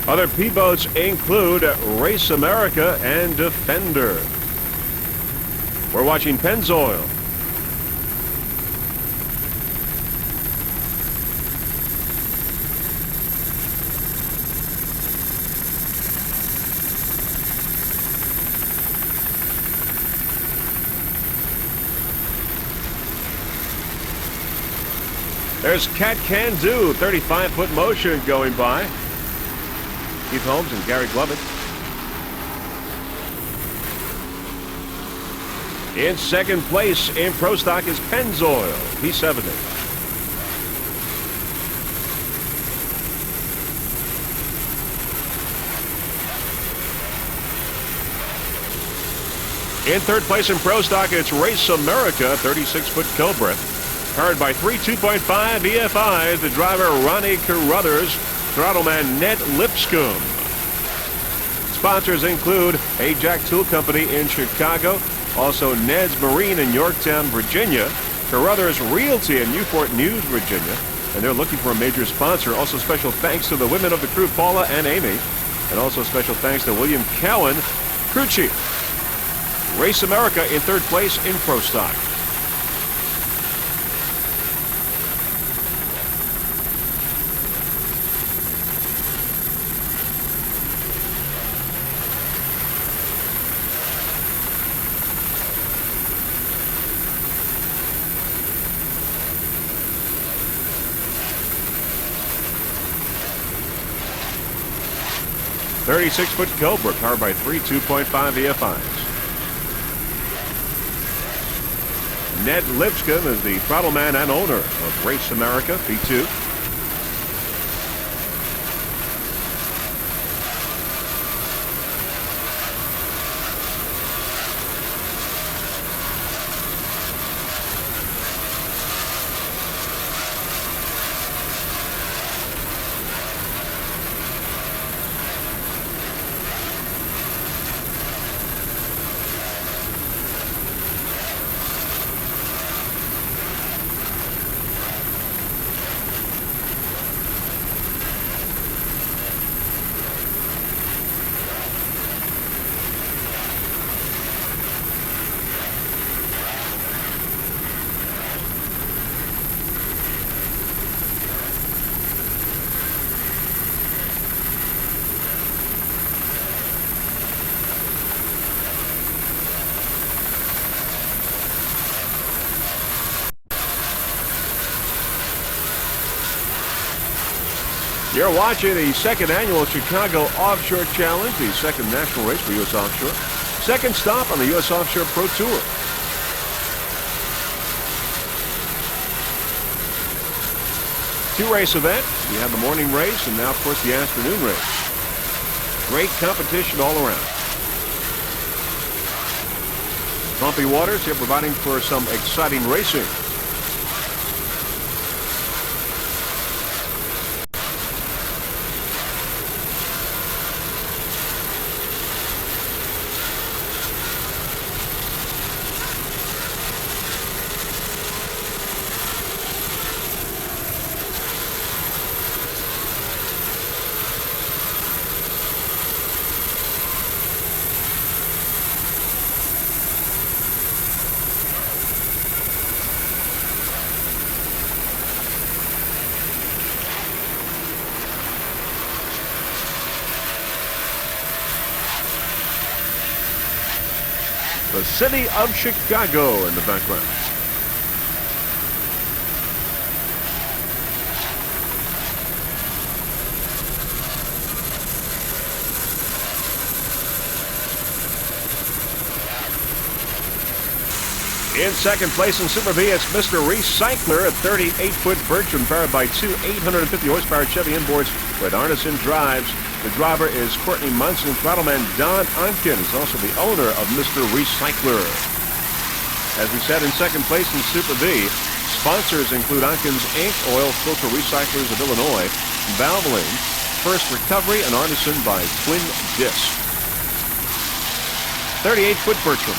Other P-boats include Race America and Defender. We're watching Pennzoil. There's Cat Can Do, 35-foot motion going by. Keith Holmes and Gary Glovett. In second place in Pro Stock is Pennzoil, P70. In third place in Pro Stock, it's Race America, 36-foot Cobra. Powered by three 2.5 EFIs, the driver Ronnie Carruthers, Throttleman Ned Lipscomb. Sponsors include Ajax Tool Company in Chicago, also Ned's Marine in Yorktown, Virginia, Carruthers Realty in Newport News, Virginia, and they're looking for a major sponsor. Also special thanks to the women of the crew, Paula and Amy, and also special thanks to William Cowan, crew chief. Race America in third place in Pro Stock. .36-foot Cobra, powered by three 2.5 EFIs. Ned Lipscomb is the throttle man and owner of Race America, P2. You're watching the second annual Chicago Offshore Challenge, the second national race for U.S. Offshore. Second stop on the U.S. Offshore Pro Tour. Two-race event. We have the morning race and now, of course, the afternoon race. Great competition all around. Bumpy waters here providing for some exciting racing. The city of Chicago in the background. In second place in Super B, it's Mr. Recycler, a 38-foot Bertram powered by two 850-horsepower Chevy inboards with Arneson drives. The driver is Courtney Munson. Throttleman Don Onken is also the owner of Mr. Recycler. As we said, in second place in Super B, sponsors include Onken's Inc., Oil Filter Recyclers of Illinois, Valvoline, First Recovery, and Arneson by Twin Disc. 38-foot Bertram.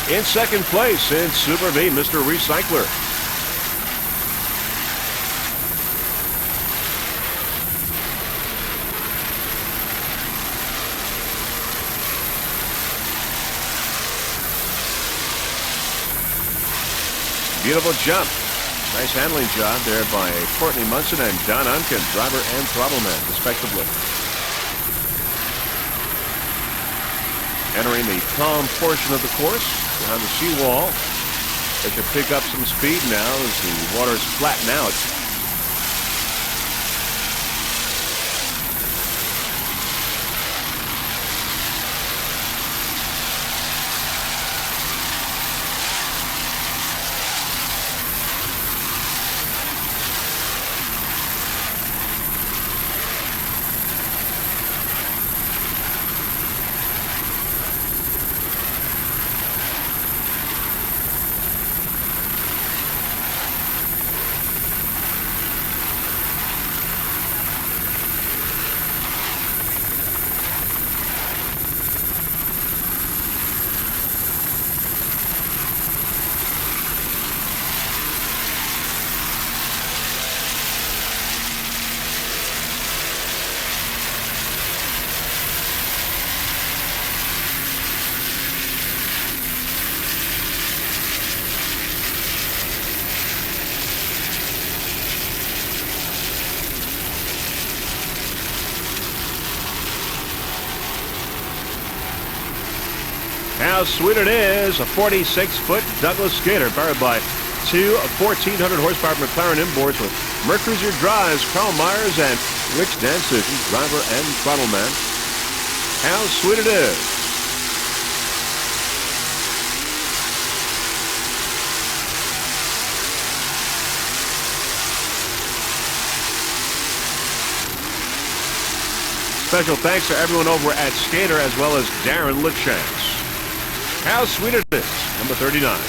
In second place in Super B, Mr. Recycler. Beautiful jump. Nice handling job there by Courtney Munson and Don Onken, driver and throttleman, respectively. Entering the calm portion of the course, behind the seawall. They should pick up some speed now as the waters flatten out. How sweet it is, a 46-foot Douglas skater powered by two 1,400-horsepower McLaren inboards with Mercruiser drives, Carl Myers and Rich Dancision, driver and throttleman. How sweet it is. Special thanks to everyone over at Skater as well as Darren Litshanks. How sweet it is, number 39.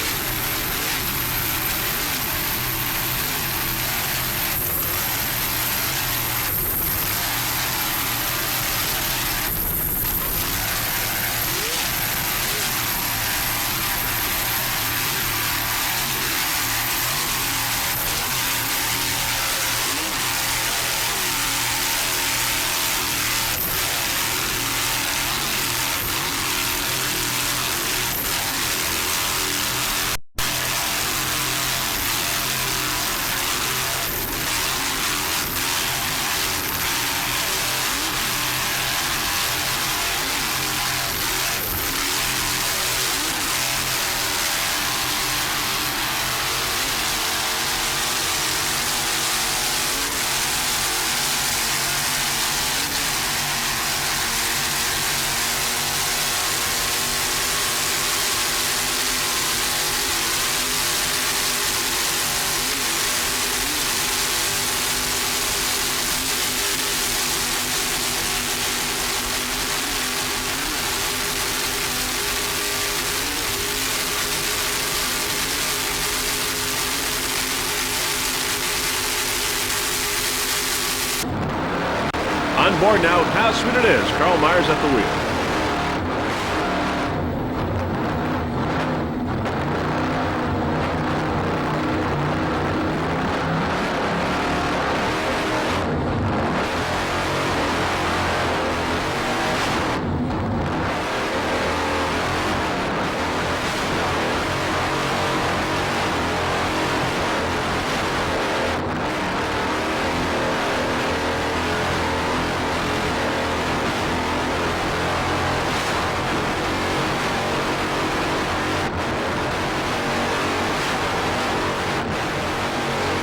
on board now. How sweet it is. Carl Myers at the wheel.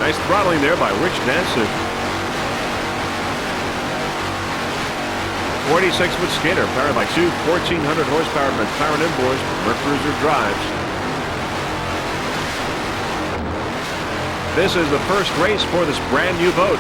Nice throttling there by Rich Danson. 46-foot skater powered by two 1,400 horsepower McLaren inboards Mercruiser drives. This is the first race for this brand new boat.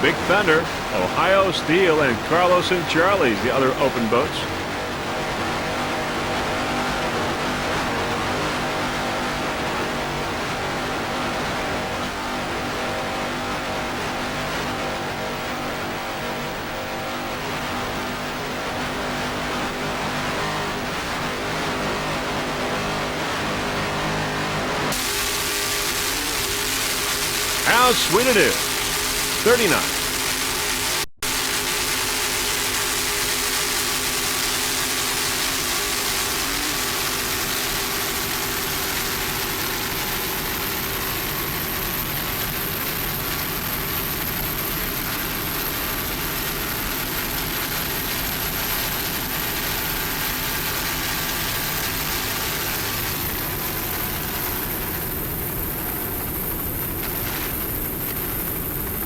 Big Thunder, Ohio Steel, and Carlos and Charlie's the other open boats. How sweet it is. 39.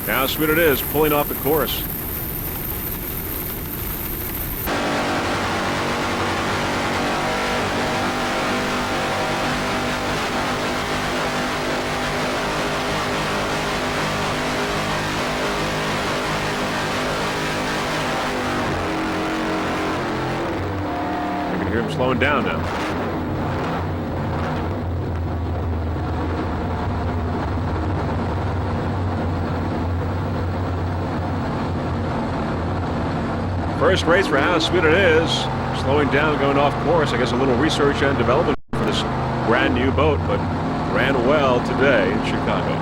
How sweet it is pulling off the course. I can hear him slowing down now. First race for How Sweet It Is. Slowing down, going off course. I guess a little research and development for this brand new boat, but ran well today in Chicago.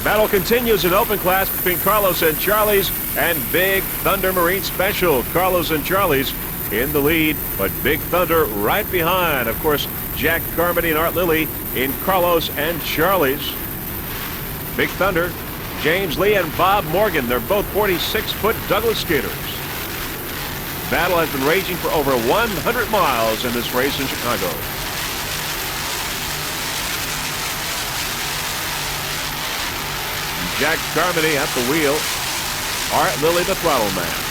Battle continues in open class between Carlos and Charlie's and Big Thunder Marine Special. Carlos and Charlie's in the lead, but Big Thunder right behind. Of course, Jack Carmody and Art Lilly in Carlos and Charlie's. Big Thunder, James Lee and Bob Morgan. They're both 46-foot Douglas skaters. Battle has been raging for over 100 miles in this race in Chicago. Jack Carmody at the wheel. Art Lilly the throttle man.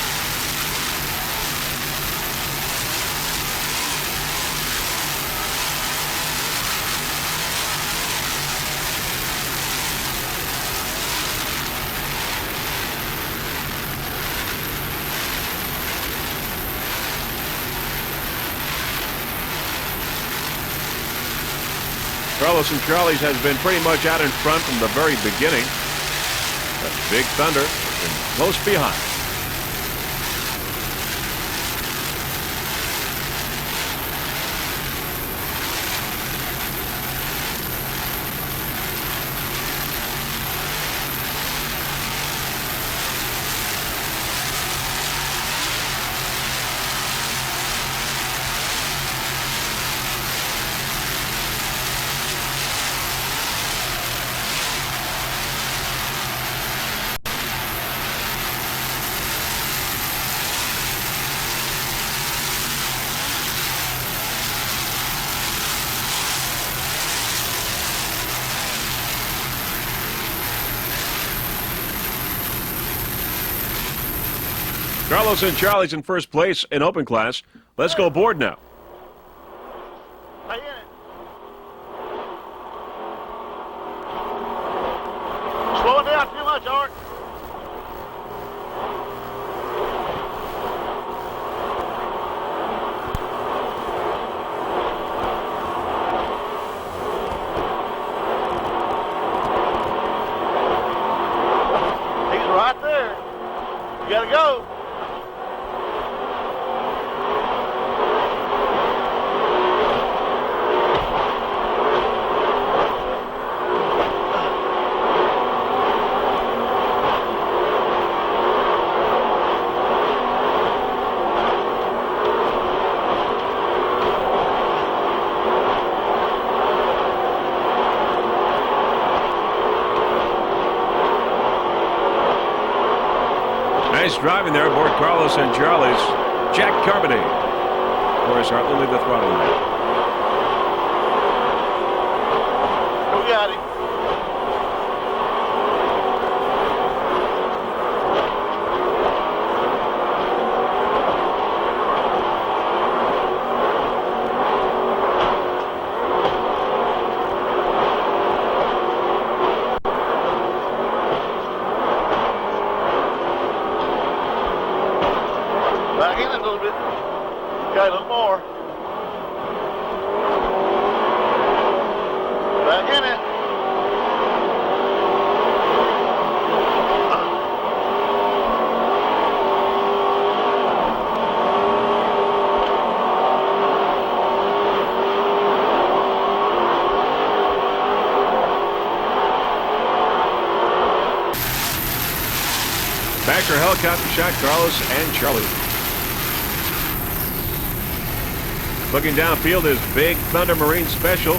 Carlos and Charlie's has been pretty much out in front from the very beginning. But Big Thunder has been close behind. Carlos and Charlie's in first place in open class. Let's go board now. Stay in it. Slow it down too much, Art. He's right there. You gotta go. Nice driving there aboard Carlos and Charlie's. Jack Carmody. Of course, Hartley the throttle man. We got him. Back in it a little bit. Got a little more. Back in it. Backer helicopter shot Carlos and Charlie. Looking downfield is Big Thunder Marine Special.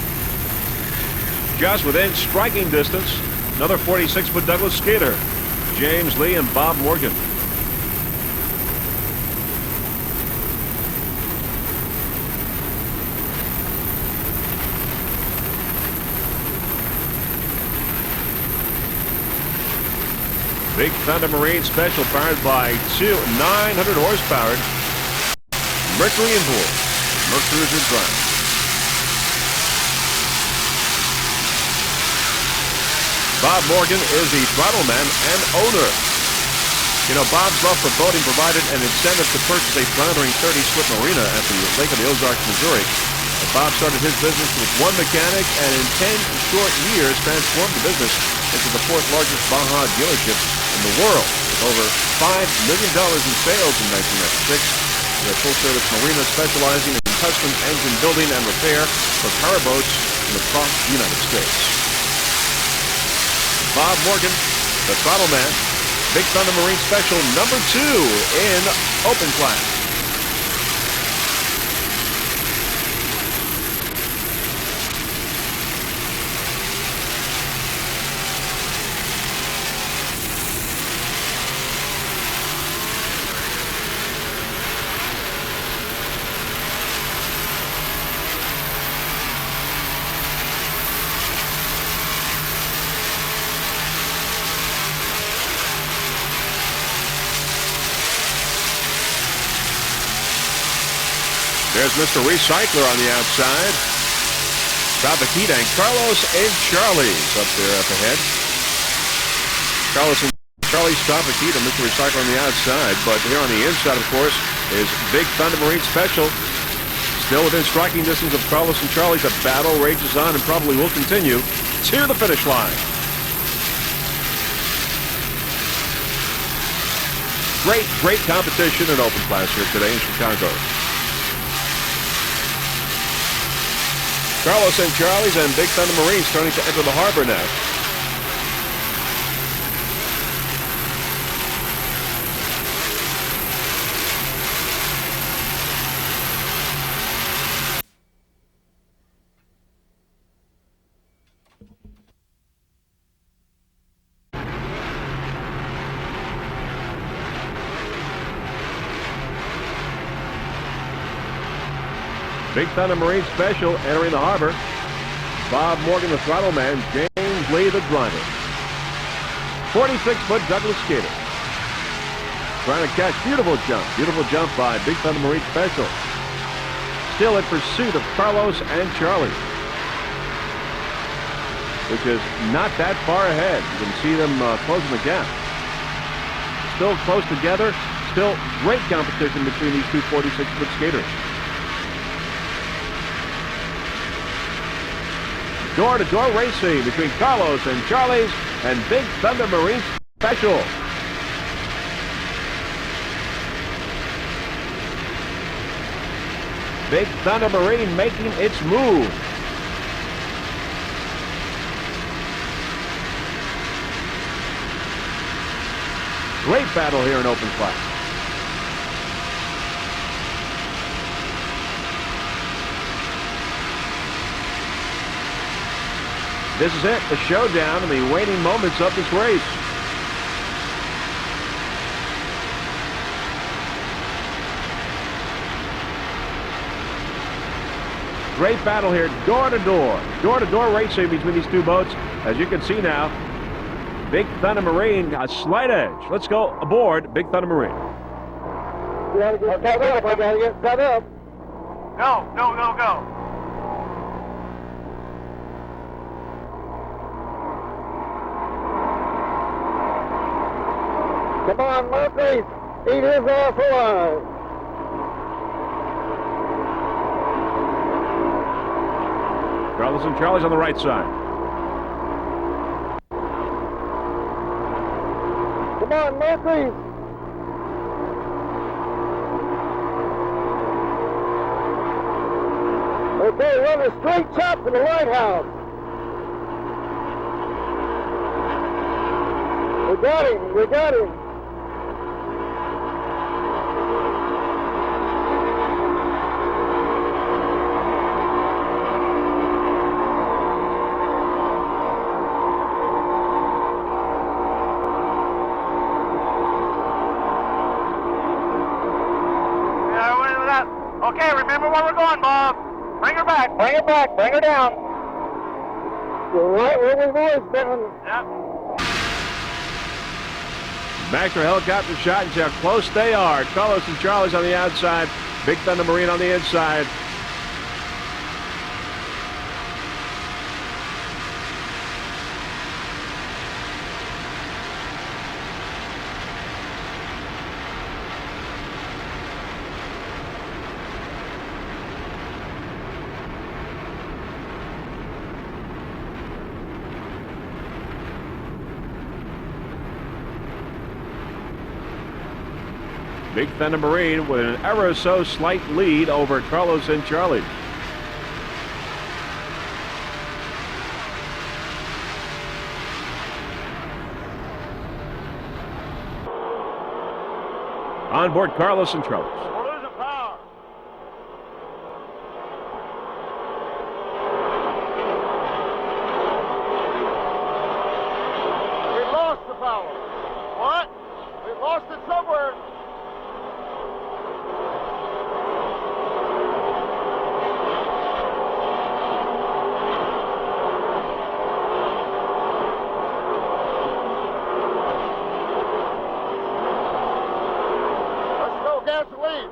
Just within striking distance, another 46-foot Douglas skater, James Lee and Bob Morgan. Big Thunder Marine Special powered by two 900 horsepower Mercury inboard. Mercury's in front. Bob Morgan is the throttle man and owner. You know, Bob's love for boating provided an incentive to purchase a 330-foot marina at the Lake of the Ozarks, Missouri. And Bob started his business with one mechanic and in 10 short years transformed the business into the fourth largest Baja dealership in the world, with over $5 million in sales in 1996. They're a full-service marina specializing in custom engine building and repair for powerboats across the United States. Bob Morgan, the throttle man, Big Thunder Marine Special number 2 in open class. There's Mr. Recycler on the outside. Trapaquita and Carlos and Charlie's up there up ahead. Carlos and Charlie's Trapaquita, Mr. Recycler on the outside. But here on the inside, of course, is Big Thunder Marine Special. Still within striking distance of Carlos and Charlie. The battle rages on and probably will continue to the finish line. Great competition in open class here today in Chicago. Carlos and Charlie's and Big Thunder Marine starting to enter the harbor now. Big Thunder Marine Special entering the harbor. Bob Morgan, the throttle man. James Lee, the driver. 46-foot Douglas skater. trying to catch. Beautiful jump by Big Thunder Marine Special. Still in pursuit of Carlos and Charlie, which is not that far ahead. You can see them closing the gap. Still close together. Still great competition between these two 46-foot skaters. Door-to-door racing between Carlos and Charlie's and Big Thunder Marine Special. Big Thunder Marine making its move. Great battle here in open class. This is it, the showdown in the waning moments of this race. Great battle here, door-to-door racing between these two boats. As you can see now, Big Thunder Marine, a slight edge. Let's go aboard Big Thunder Marine. You gotta get set up. I gotta get set up. Go. Come on, Murphy. Eat his ass alive. Carlos and Charlie's on the right side. Come on, Murphy. Okay, run a straight shot for the lighthouse. We got him. Okay, remember where we're going, Bob. Bring her back. Bring her down. You're right where we've always been. Yep. Back to a helicopter shot and see how close they are. Carlos and Charlie's on the outside. Big Thunder Marine on the inside. Big Thunder Marine with an ever so slight lead over Carlos and Charlie. On board Carlos and Charlie. We're losing power. We lost the power. What? We lost it somewhere. Let's go gasoline.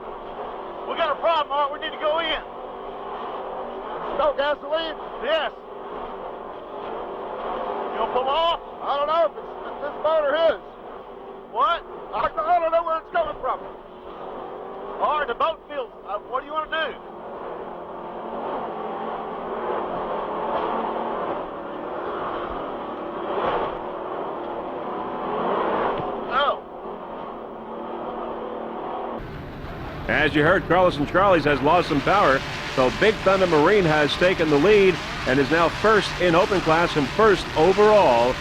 We got a problem, Art. We need to go in. No gasoline? Yes. You gonna pull off? I don't know if it's this boat or his. What? I don't know where it's coming from. All right, the boat feels. What do you want to do? No. As you heard, Carlos and Charlie's has lost some power, so Big Thunder Marine has taken the lead and is now first in open class and first overall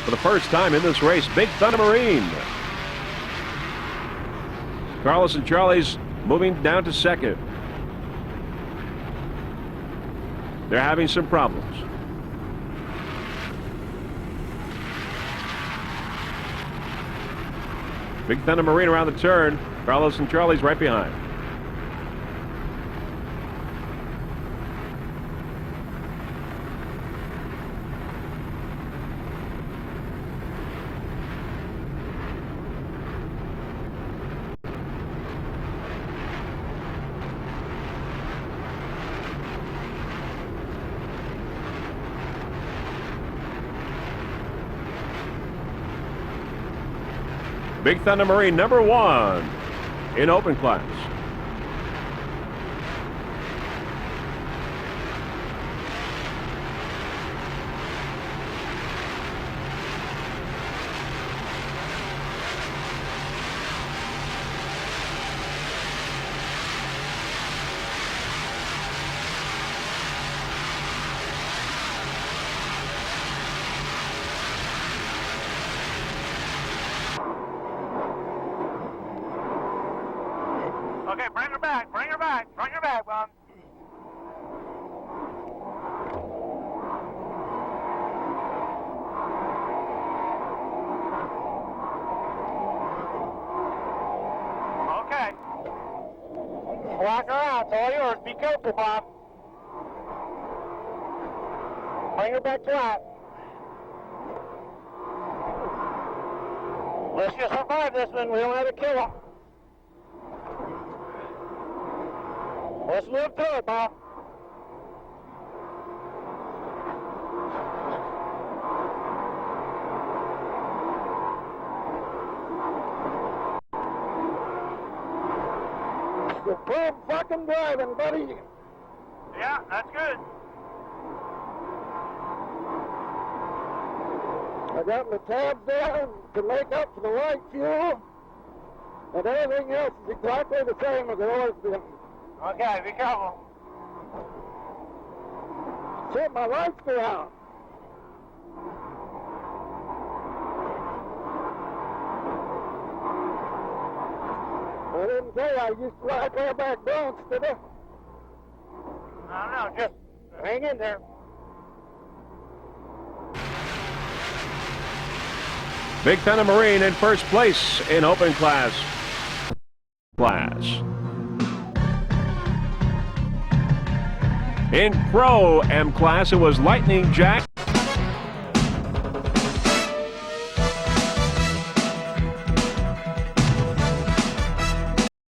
for the first time in this race. Big Thunder Marine. Carlos and Charlie's moving down to second. They're having some problems. Big Thunder Marine around the turn. Carlos and Charlie's right behind. Big Thunder Marine number 1 in open class. Okay, bring her back, bring her back, Bob. Okay. Lock her out, it's all yours. Be careful, Bob. Bring her back flat. Let's just survive this one, we don't have to kill her. Let's live through it, Bob. Superb fucking driving, buddy. Yeah, that's good. I got my tabs down to make up for the light fuel, and everything else is exactly the same as it always been. Okay, be careful. Shit, my lights go out. I didn't say I used to ride bareback broncs, did I? I don't know, just hang in there. Big Thunder Marine in first place in open class. In Pro M class, it was Lightning Jack